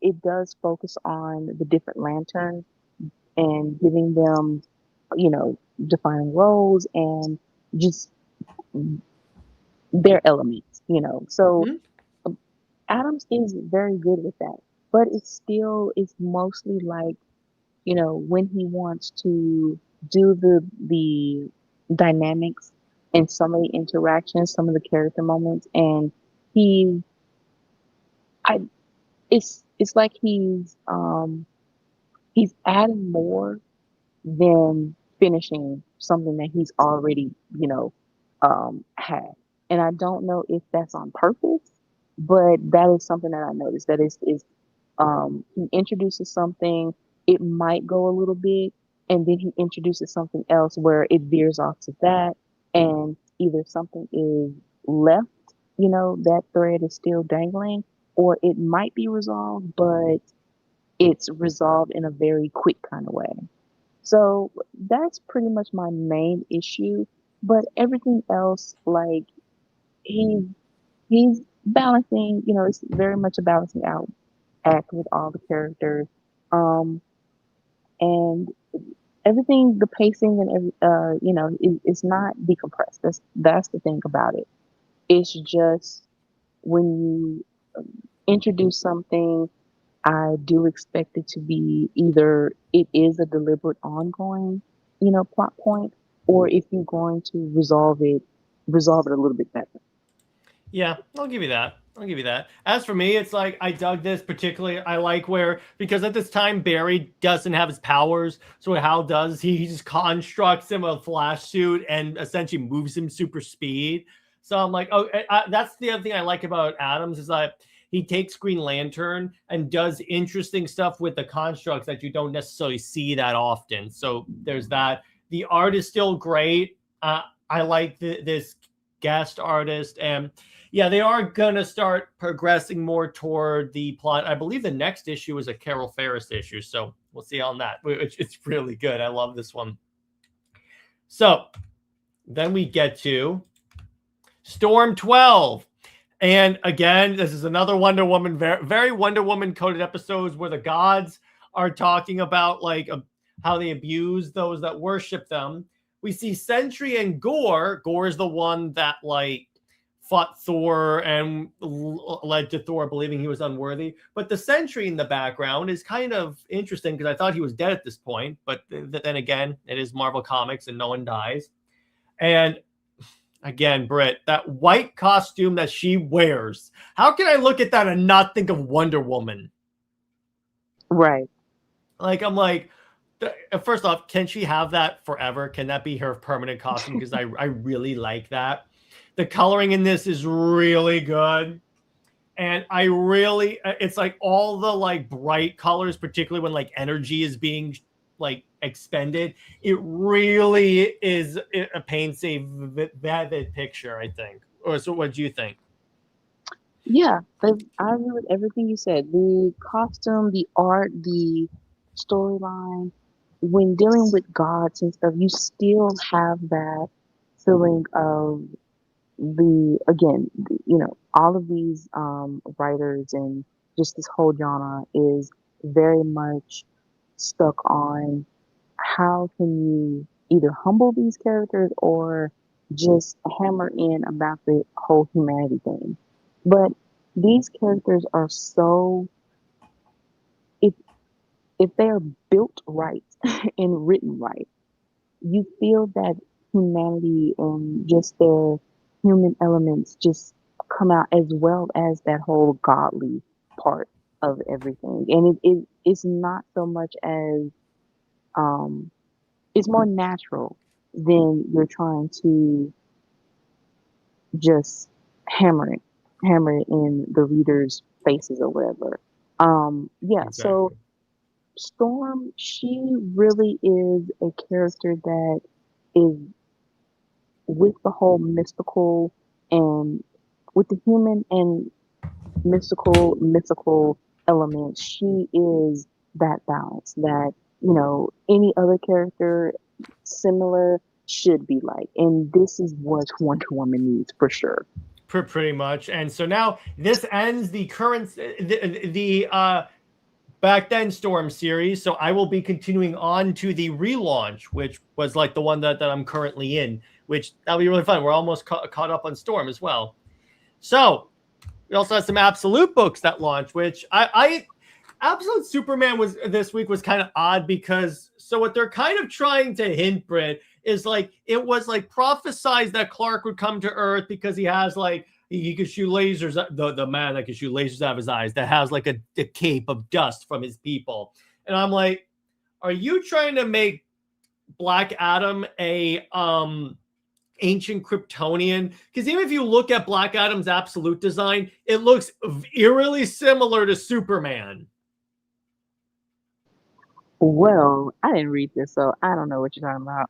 It does focus on the different lanterns and giving them, defining roles and just their elements, So Hmm? Adams is very good with that, but it still is mostly like, when he wants to do the dynamics and some of the interactions, some of the character moments, and he I it's like he's adding more than finishing something that he's already, had. And I don't know if that's on purpose, but that is something that I noticed, that is he introduces something, it might go a little bit, and then he introduces something else where it veers off to that, and either something is left, that thread is still dangling, or it might be resolved, but it's resolved in a very quick kind of way. So that's pretty much my main issue. But everything else, like he he's balancing, it's very much a balancing act with all the characters. Um, and everything, the pacing and you know, it's not decompressed. That's the thing about it. It's just when you introduce something, I do expect it to be either it is a deliberate ongoing, you know, plot point, or if you're going to resolve it a little bit better. Yeah, I'll give you that. I'll give you that. As for me, it's like I dug this particularly. I like where, because at this time Barry doesn't have his powers. So what Hal does, he just constructs him a flash suit and essentially moves him super speed. So I'm like, oh, that's the other thing I like about Adams is that he takes Green Lantern and does interesting stuff with the constructs that you don't necessarily see that often. So there's that. The art is still great. I like this guest artist, and yeah, they are gonna start progressing more toward the plot. I believe the next issue is a Carol Ferris issue, so we'll see on that. It's really good. I love this one. So then we get to Storm 12. And again, this is another Wonder Woman, very Wonder Woman coded episodes where the gods are talking about like how they abuse those that worship them. We see Sentry and Gore. Gore is the one that like fought Thor and led to Thor believing he was unworthy. But the Sentry in the background is kind of interesting because I thought he was dead at this point. But then again, it is Marvel Comics and no one dies. And again, Britt, that white costume that she wears. How can I look at that and not think of Wonder Woman? Right. Like, I'm like, first off, can she have that forever? Can that be her permanent costume? Because I really like that. The coloring in this is really good. And I really, it's like all the like bright colors, particularly when like energy is being like expended. It really is a paints a vivid picture, I think. Or so what do you think? Yeah, but I agree with everything you said. The costume, the art, the storyline. When dealing with gods and stuff, you still have that feeling of you know, all of these writers and just this whole genre is very much stuck on how can you either humble these characters or just hammer in about the whole humanity thing. But these characters are so, if they are built right and written right, you feel that humanity and just their human elements just come out as well as that whole godly part of everything. And it's not so much as it's more natural than you're trying to just hammer it in the reader's faces or whatever. Yeah, Exactly. so Storm, she really is a character that is with the whole mystical and with the human and mythical elements. She is that balance that, you know, any other character similar should be like. And this is what Wonder Woman needs for sure. Pretty much. And so now this ends the current the back then Storm series. So I will be continuing on to the relaunch, which was like the one that I'm currently in, which that'll be really fun. We're almost caught up on Storm as well. So we also had some Absolute books that launched, which I Absolute Superman was this week was kind of odd because so what they're kind of trying to hint, Britt, is like it was like prophesized that Clark would come to Earth because he has like he could shoot lasers, the man that can shoot lasers out of his eyes that has like a cape of dust from his people. And I'm like, are you trying to make Black Adam a ancient Kryptonian? Because even if you look at Black Adam's Absolute design, it looks eerily similar to Superman. Well, I didn't read this, so I don't know what you're talking about.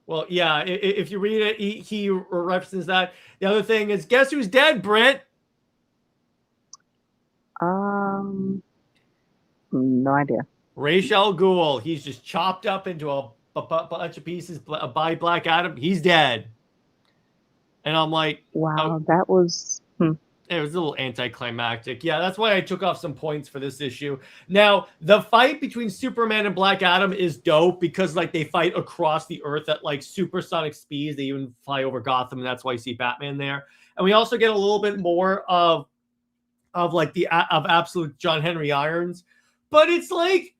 Well, yeah, if you read it, he references that. The other thing is, guess who's dead, Britt? No idea. Ra's al Ghul. He's just chopped up into a bunch of pieces by Black Adam. He's dead. And I'm like, Wow, oh, that was It was a little anticlimactic. Yeah, that's why I took off some points for this issue. Now, the fight between Superman and Black Adam is dope because like they fight across the earth at like supersonic speeds. They even fly over Gotham, and that's why you see Batman there. And we also get a little bit more of like of absolute John Henry Irons. But it's like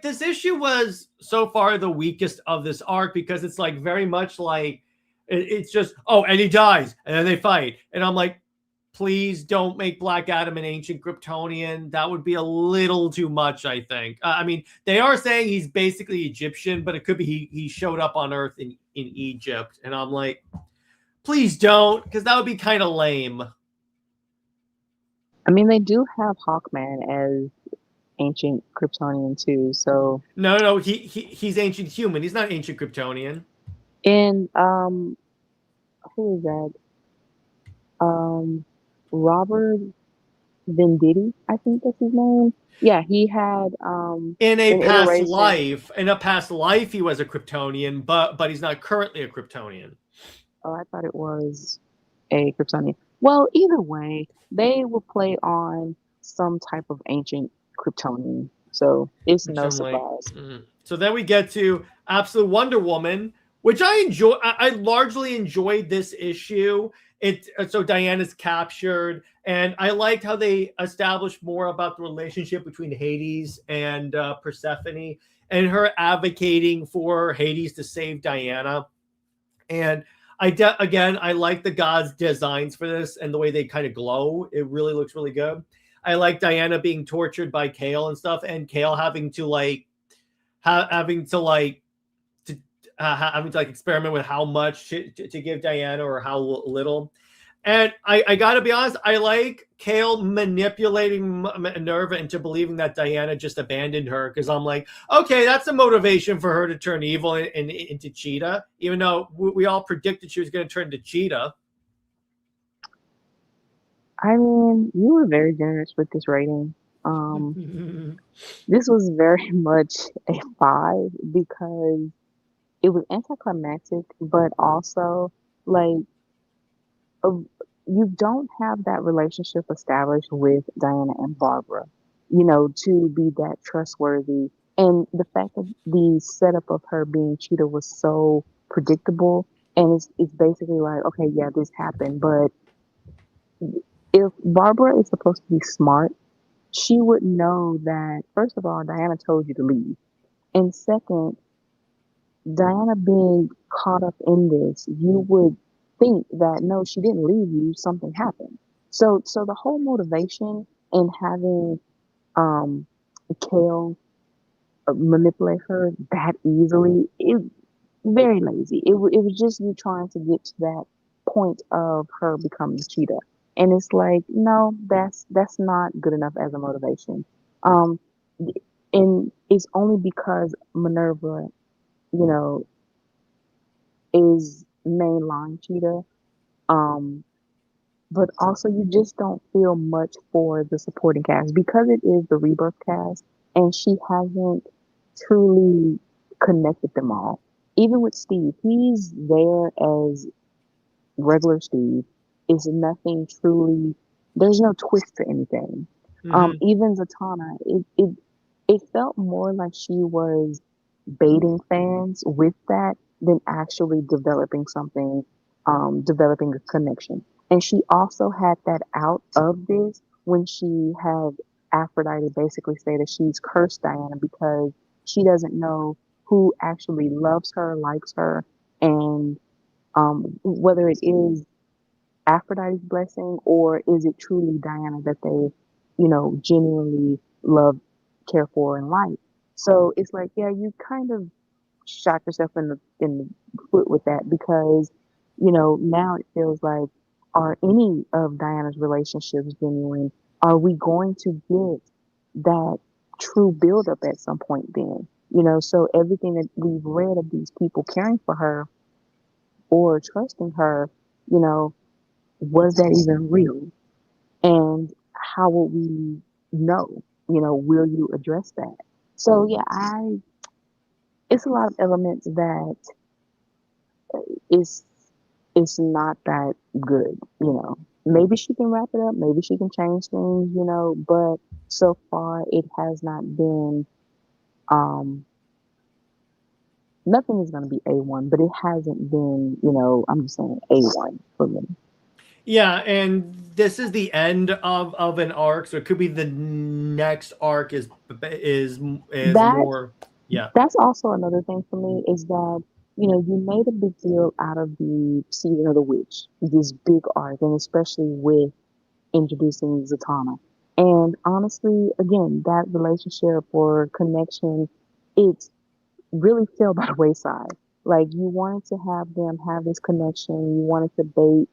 this issue was so far the weakest of this arc because it's like very much like it's just, oh, and he dies, and then they fight. And I'm like, please don't make Black Adam an ancient Kryptonian. That would be a little too much, I think. I mean, they are saying he's basically Egyptian, but it could be he showed up on Earth in Egypt. And I'm like, please don't, because that would be kind of lame. I mean, they do have Hawkman as ancient Kryptonian too. So No, he's ancient human. He's not ancient Kryptonian. in who is that? Robert Venditti, I think that's his name. Yeah, he had In a an past iteration. life, he was a Kryptonian, but he's not currently a Kryptonian. Oh, I thought it was a Kryptonian. Well, either way, they will play on some type of ancient Kryptonian. So it's no surprise. So then we get to Absolute Wonder Woman, which I enjoy. I largely enjoyed this issue. So Diana's captured, and I liked how they established more about the relationship between Hades and Persephone, and her advocating for Hades to save Diana. And I like the gods' designs for this and the way they kind of glow. It really looks really good. I like Diana being tortured by Kale and stuff, and Kale having to experiment with how much to give Diana or how little. And I got to be honest, I like Kale manipulating Minerva into believing that Diana just abandoned her, because I'm like, okay, that's a motivation for her to turn evil into Cheetah, even though we all predicted she was going to turn to Cheetah. I mean, you were very generous with this rating. This was very much a 5 because it was anticlimactic, but also like you don't have that relationship established with Diana and Barbara, to be that trustworthy. And the fact that the setup of her being Cheetah was so predictable, and it's basically like, okay, yeah, this happened, but if Barbara is supposed to be smart, she would know that, first of all, Diana told you to leave. And second, Diana being caught up in this, you would think that no, she didn't leave you, something happened. So the whole motivation in having Kale manipulate her that easily, it very lazy. It was just you trying to get to that point of her becoming Cheetah. And it's like, no, that's not good enough as a motivation. And it's only because Minerva, is mainline Cheetah. But also you just don't feel much for the supporting cast because it is the Rebirth cast, and she hasn't truly connected them all. Even with Steve, he's there as regular Steve. Is nothing truly. There's no twist to anything. Even Zatanna, it felt more like she was baiting fans with that than actually developing something, developing a connection. And she also had that out of this when she had Aphrodite basically say that she's cursed Diana because she doesn't know who actually loves her, likes her, and whether it is Aphrodite's blessing or is it truly Diana that they, genuinely love, care for, and like. So it's like, yeah, you kind of shot yourself in the foot with that because, now it feels like, are any of Diana's relationships genuine? Are we going to get that true buildup at some point then? So everything that we've read of these people caring for her or trusting her, was that even real? And how will we know? Will you address that? So yeah, it's a lot of elements that is not that good. maybe she can wrap it up, maybe she can change things, but so far it has not been um nothing is going to be A1, but it hasn't been, I'm just saying A1 for me. Yeah, and this is the end of an arc, so it could be the next arc is That more. Yeah. that's also another thing for me is that, you made a big deal out of the season of the witch, this big arc, and especially with introducing Zatanna. And honestly, again, that relationship or connection, it's really fell by the wayside. Like you wanted to have them have this connection, you wanted to bait,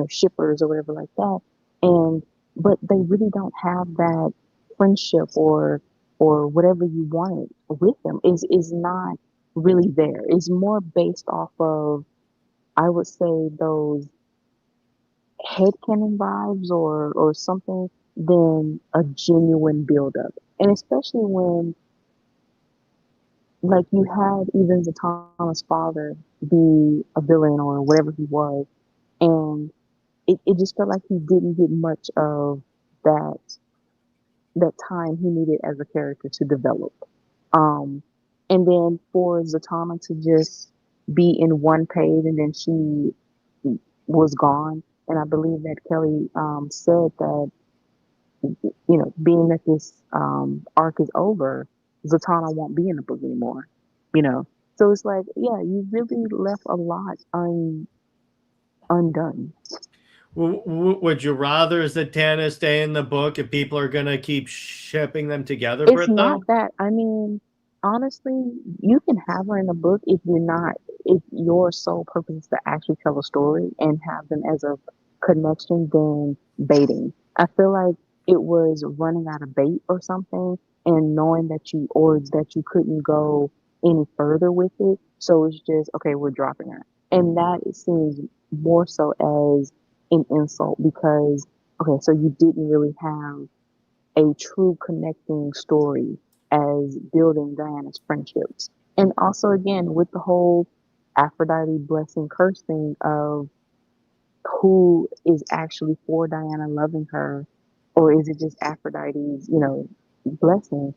shippers or whatever like that. And but they really don't have that friendship or whatever you wanted with them is not really there. It's more based off of, I would say, those headcanon vibes or something than a genuine build up. And especially when like you had even Zatanna's father be a villain or whatever he was, and it just felt like he didn't get much of that time he needed as a character to develop. Um, and then for Zatanna to just be in one page and then she was gone. And I believe that Kelly said that, being that this arc is over, Zatanna won't be in the book anymore. You know, so it's like, yeah, you really left a lot undone. Would you rather Zatanna stay in the book if people are gonna keep shipping them together, It's Britt? not Though. that. I mean, honestly, you can have her in a book if your sole purpose is to actually tell a story and have them as a connection than baiting. I feel like it was running out of bait or something and knowing that you couldn't go any further with it. So it's just, okay, we're dropping her. And that it seems more so as an insult because, okay, so you didn't really have a true connecting story as building Diana's friendships. And also, again, with the whole Aphrodite blessing curse thing of who is actually for Diana loving her, or is it just Aphrodite's, blessing?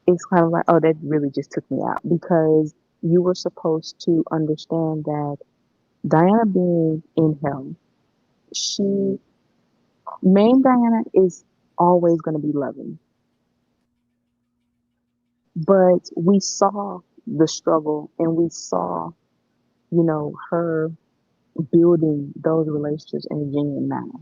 It's kind of like, oh, that really just took me out because you were supposed to understand that Diana being in hell, she, main Diana is always going to be loving. But we saw the struggle and we saw, her building those relationships in a genuine manner.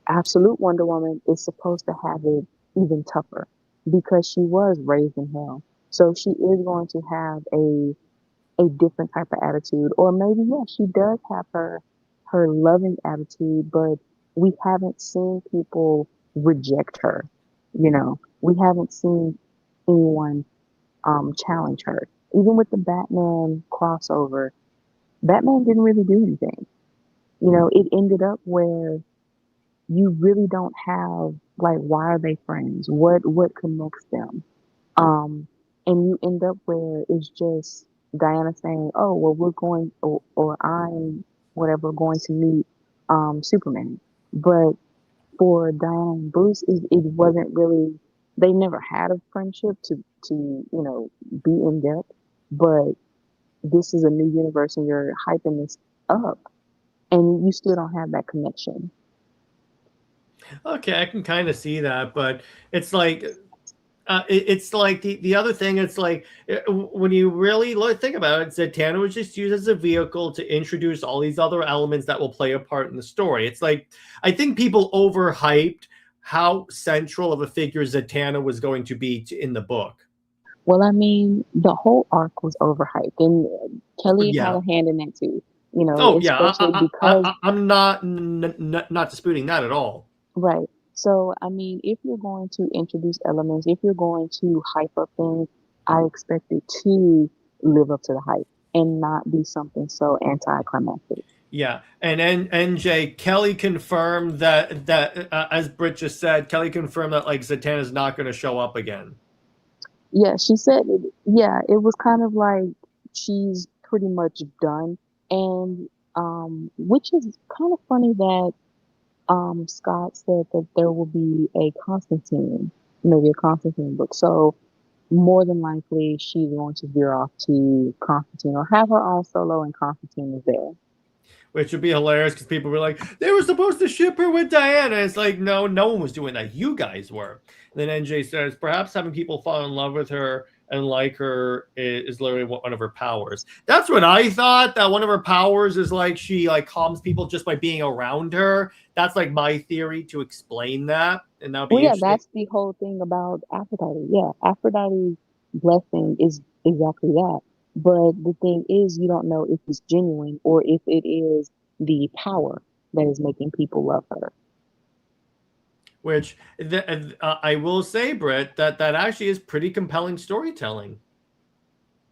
Absolute Wonder Woman is supposed to have it even tougher because she was raised in hell. So she is going to have a different type of attitude. Or maybe, yeah, she does have her loving attitude, but we haven't seen people reject her. We haven't seen anyone challenge her. Even with the Batman crossover, Batman didn't really do anything. It ended up where you really don't have like why are they friends? What connects them? And you end up where it's just Diana saying, "Oh, well, we're going, or I'm whatever going to meet Superman," but for Diana and Bruce, it wasn't really. They never had a friendship to be in depth, but this is a new universe and you're hyping this up, and you still don't have that connection. Okay, I can kind of see that, but it's like it's like the other thing. It's like when you really think about it, Zatanna was just used as a vehicle to introduce all these other elements that will play a part in the story. It's like I think people overhyped how central of a figure Zatanna was going to be in the book. Well, I mean, the whole arc was overhyped, and Kelly had Yeah. a hand in that too. Oh yeah. Especially because I'm not disputing that at all. right. So, I mean, if you're going to introduce elements, if you're going to hype up things, I expect it to live up to the hype and not be something so anticlimactic. Yeah, and NJ Kelly confirmed that as Britt just said, Kelly confirmed that like Zatanna is not going to show up again. Yeah, she said, yeah, it was kind of like she's pretty much done. And which is kind of funny that Scott said that there will be a Constantine, maybe a Constantine book. So more than likely, she's going to veer off to Constantine or have her own solo, and Constantine is there. Which would be hilarious because people were like, they were supposed to ship her with Diana. It's like, no one was doing that. You guys were. And then NJ says, perhaps having people fall in love with her and like her is literally one of her powers. That's what I thought, that one of her powers is like she like calms people just by being around her. That's like my theory to explain that. And that'll be Well, yeah, interesting. that's the whole thing about Aphrodite. Yeah, Aphrodite's blessing is exactly that. But the thing is, you don't know if it's genuine or if it is the power that is making people love her. Which I will say, Britt, that actually is pretty compelling storytelling.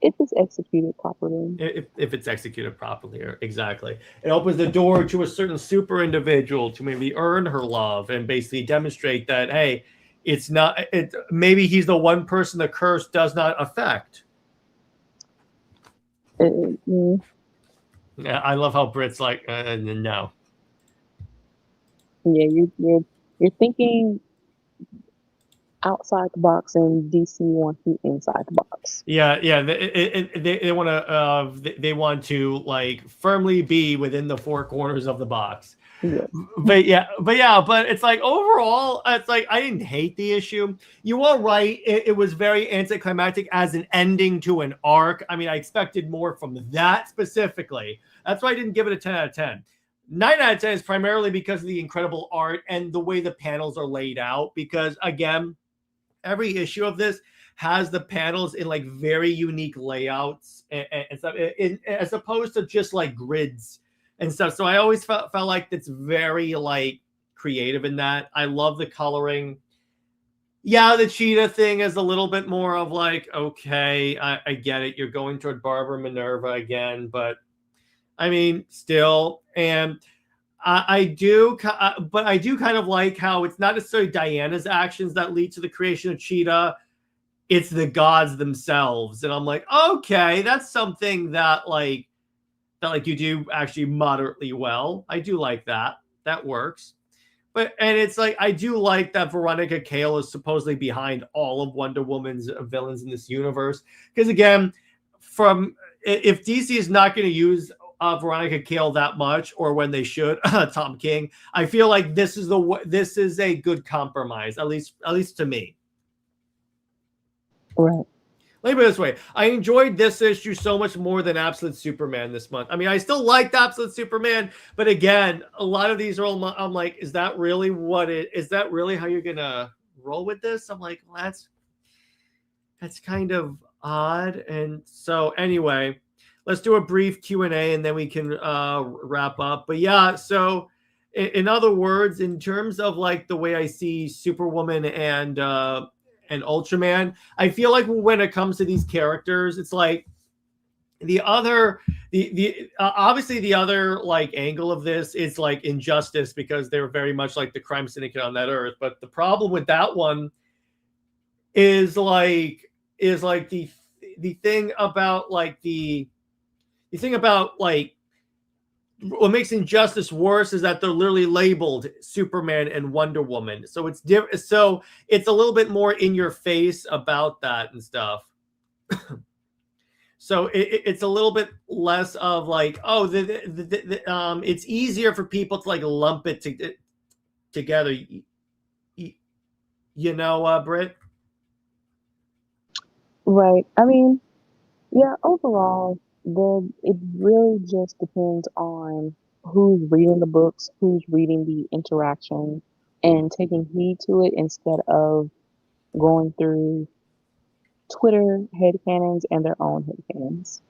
If it's executed properly. If it's executed properly, exactly. It opens the door to a certain super individual to maybe earn her love and basically demonstrate that, hey, it's not, maybe he's the one person the curse does not affect. Yeah, I love how Britt's like, no. Yeah, you're thinking outside the box, and DC wants you inside the box. Yeah. They want to like firmly be within the four corners of the box. Yes. But it's like overall, it's like I didn't hate the issue. You are right. It was very anticlimactic as an ending to an arc. I mean, I expected more from that specifically. That's why I didn't give it a 10 out of 10. 9 out of 10 is primarily because of the incredible art and the way the panels are laid out. Because again, every issue of this has the panels in like very unique layouts and stuff, as opposed to just like grids and stuff. So I always felt like it's very like creative in that. I love the coloring. Yeah, the cheetah thing is a little bit more of like, okay, I get it. You're going toward Barbara Minerva again, but I mean, still, and I do kind of like how it's not necessarily Diana's actions that lead to the creation of Cheetah. It's the gods themselves. And I'm like, okay, that's something that you do actually moderately well. I do like that. That works. And it's like, I do like that Veronica Cale is supposedly behind all of Wonder Woman's villains in this universe. Because again, if DC is not going to use Veronica Cale that much, or when they should, Tom King, I feel like this is a good compromise, at least to me. Right. Let me put it this way. I enjoyed this issue so much more than Absolute Superman this month. I mean, I still liked Absolute Superman, but again, a lot of these are all, I'm like, is that really how you're going to roll with this? I'm like, well, that's kind of odd. And so anyway, let's do a brief Q&A and then we can wrap up. But yeah, so in other words, in terms of like the way I see Superwoman and Ultraman, I feel like when it comes to these characters, it's like obviously the other like angle of this is like Injustice, because they're very much like the Crime Syndicate on that earth. But the problem with that one is the thing about like the thing about like what makes Injustice worse is that they're literally labeled Superman and Wonder Woman. So it's different. So it's a little bit more in your face about that and stuff. So it's a little bit less of like, oh, it's easier for people to like lump it together. You know, Britt? Right. I mean, yeah, overall, it really just depends on who's reading the books, who's reading the interaction, and taking heed to it instead of going through Twitter headcanons and their own headcanons.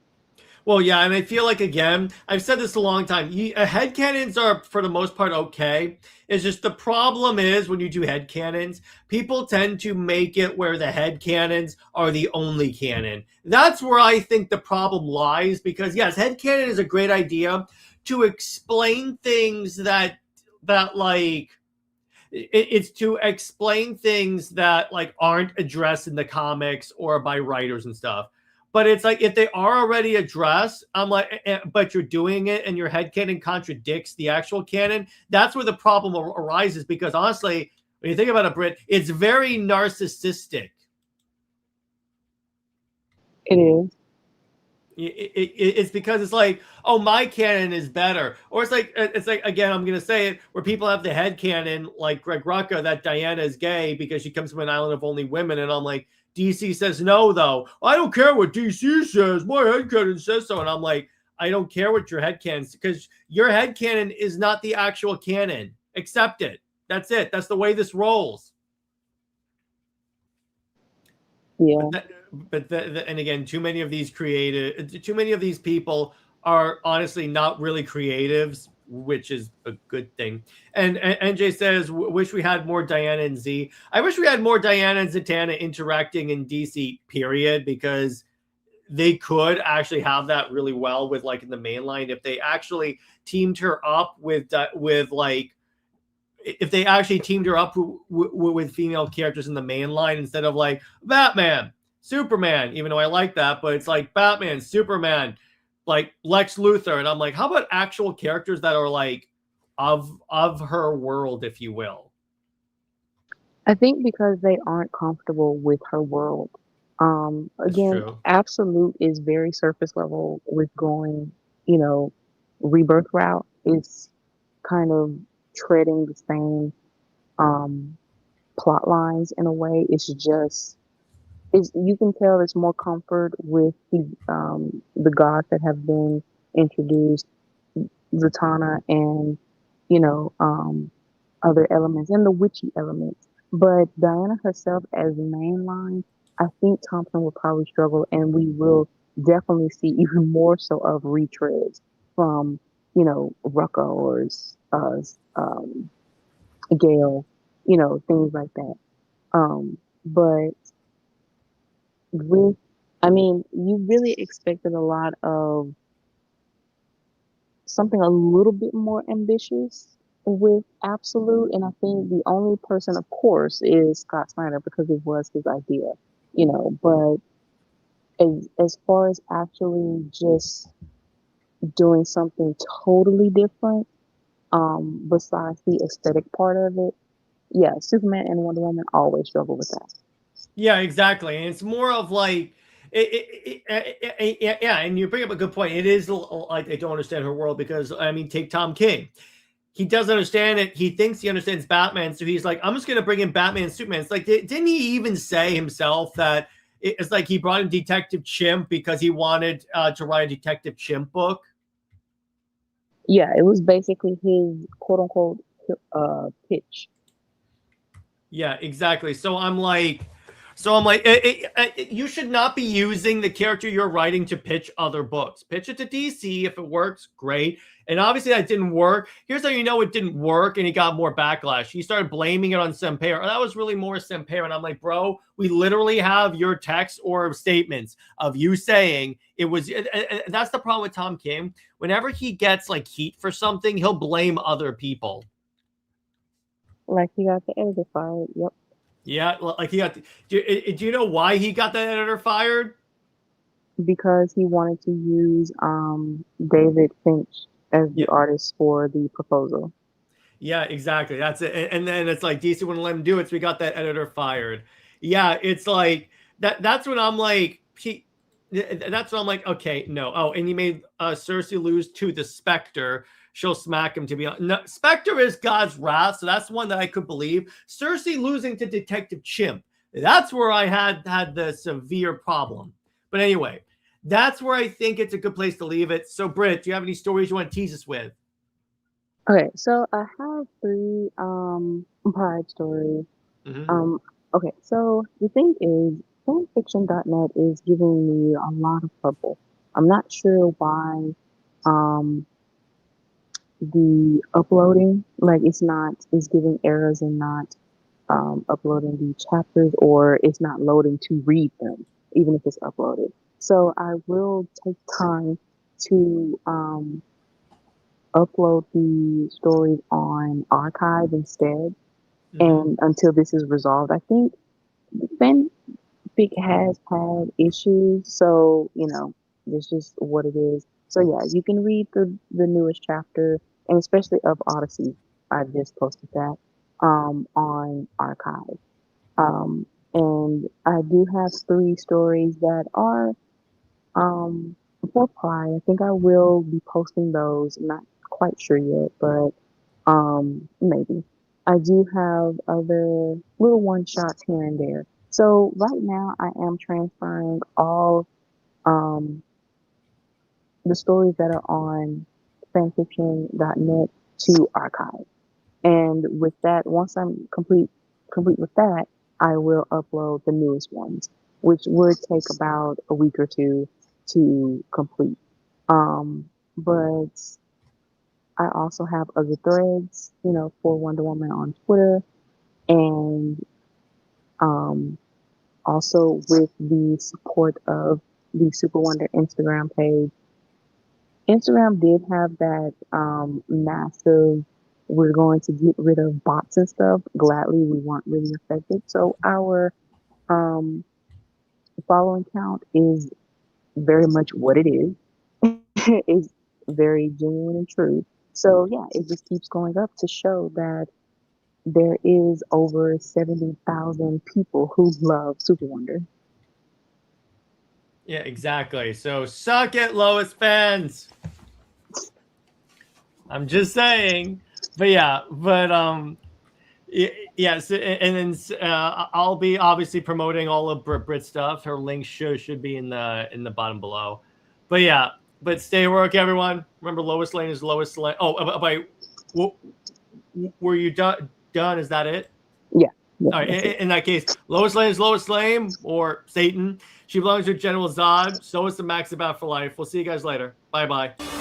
Well, yeah, and I feel like, again, I've said this a long time. Headcanons are, for the most part, okay. It's just the problem is when you do headcanons, people tend to make it where the headcanons are the only canon. That's where I think the problem lies, because, yes, headcanon is a great idea to explain things that like, it's to explain things that, like, aren't addressed in the comics or by writers and stuff. But it's like if they are already addressed, I'm like, but you're doing it and your headcanon contradicts the actual canon. That's where the problem arises because honestly, when you think about it, Britt, it's very narcissistic. It is. It's because it's like, oh, my canon is better, or it's like again, I'm gonna say it where people have the head canon like Greg Rucka that Diana is gay because she comes from an island of only women, and I'm like, DC says no, though. I don't care what DC says. My head canon says so, and I'm like, I don't care what your head canon, because your head canon is not the actual canon. Accept it. That's it. That's the way this rolls. Yeah. And again, too many of these people are honestly not really creatives, which is a good thing. And NJ says, wish we had more Diana and Z. I wish we had more Diana and Zatanna interacting in DC, period, because they could actually have that really well with like in the main line if they actually teamed her up with like, if they actually teamed her up with female characters in the main line instead of like Batman, Superman, even though I like that, but it's like Batman, Superman, like Lex Luthor. And I'm like, how about actual characters that are like of her world, if you will? I think because they aren't comfortable with her world. Again, true. Absolute is very surface level with going, rebirth route. It's kind of treading the same plot lines in a way. It's just you can tell it's more comfort with the gods that have been introduced, Zatanna and other elements and the witchy elements. But Diana herself as the main line, I think Thompson will probably struggle, and we will definitely see even more so of retreads from Rucka or Gale, things like that. But you really expected a lot of something a little bit more ambitious with Absolute, and I think the only person, of course, is Scott Snyder because it was his idea, but as far as actually just doing something totally different, besides the aesthetic part of it, yeah, Superman and Wonder Woman always struggle with that. Yeah, exactly. And it's more of like, yeah, and you bring up a good point. It is like they don't understand her world because, take Tom King. He doesn't understand it. He thinks he understands Batman. So he's like, I'm just going to bring in Batman and Superman. It's like, didn't he even say himself that it's like he brought in Detective Chimp because he wanted to write a Detective Chimp book? Yeah, it was basically his quote unquote pitch. Yeah, exactly. So I'm like, you should not be using the character you're writing to pitch other books. Pitch it to DC. If it works, great. And obviously that didn't work. Here's how you know it didn't work and he got more backlash. He started blaming it on Semper. That was really more Semper. And I'm like, bro, we literally have your text or statements of you saying it was. That's the problem with Tom King. Whenever he gets like heat for something, he'll blame other people. Like he got the editor fired. Yep. Yeah, like he got. Do you know why he got that editor fired? Because he wanted to use David Finch as the artist for the proposal. Yeah, exactly. That's it. And then it's like DC wouldn't let him do it, so we got that editor fired. Yeah, it's like that. That's when I'm like, that's when I'm like, okay, no. Oh, and he made Cersei lose to the Spectre. She'll smack him to be honest. No, Spectre is God's wrath, so that's one that I could believe. Cersei losing to Detective Chimp. That's where I had the severe problem. But anyway, that's where I think it's a good place to leave it. So, Britt, do you have any stories you want to tease us with? Okay, so I have 3 Pride stories. Mm-hmm. Okay, so the thing is, fanfiction.net is giving me a lot of trouble. I'm not sure why the uploading, like it's giving errors and not uploading the chapters, or it's not loading to read them, even if it's uploaded. So I will take time to upload the stories on archive instead, and until this is resolved. I think fic has had issues, so it's just what it is. So yeah, you can read the newest chapter, and especially of Odyssey. I just posted that on Archive. Um, and I do have 3 stories that are for Pride. I think I will be posting those. I'm not quite sure yet, but maybe. I do have other little one shots here and there. So right now I am transferring all um the stories that are on fanfiction.net to Archive. And with that, once I'm complete with that, I will upload the newest ones, which would take about a week or two to complete. But I also have other threads, for Wonder Woman on Twitter, and um, also with the support of the Super Wonder Instagram page. Instagram did have that massive, we're going to get rid of bots and stuff. Gladly, we weren't really affected. So our um, following count is very much what it is. It's very genuine and true. So yeah, it just keeps going up to show that there is over 70,000 people who love Super Wonder. Yeah, exactly. So suck it, Lois fans. I'm just saying. But yeah, yes, and then I'll be obviously promoting all of Brit stuff. Her link should be in the bottom below. But yeah, but stay woke, everyone. Remember, Lois Lane is Lois Lane. Oh, were you done? Is that it? Yeah. All right. In that case, Lois Lane is Lois Lane or Satan. She belongs to General Zod. So is the Max About for life. We'll see you guys later. Bye bye.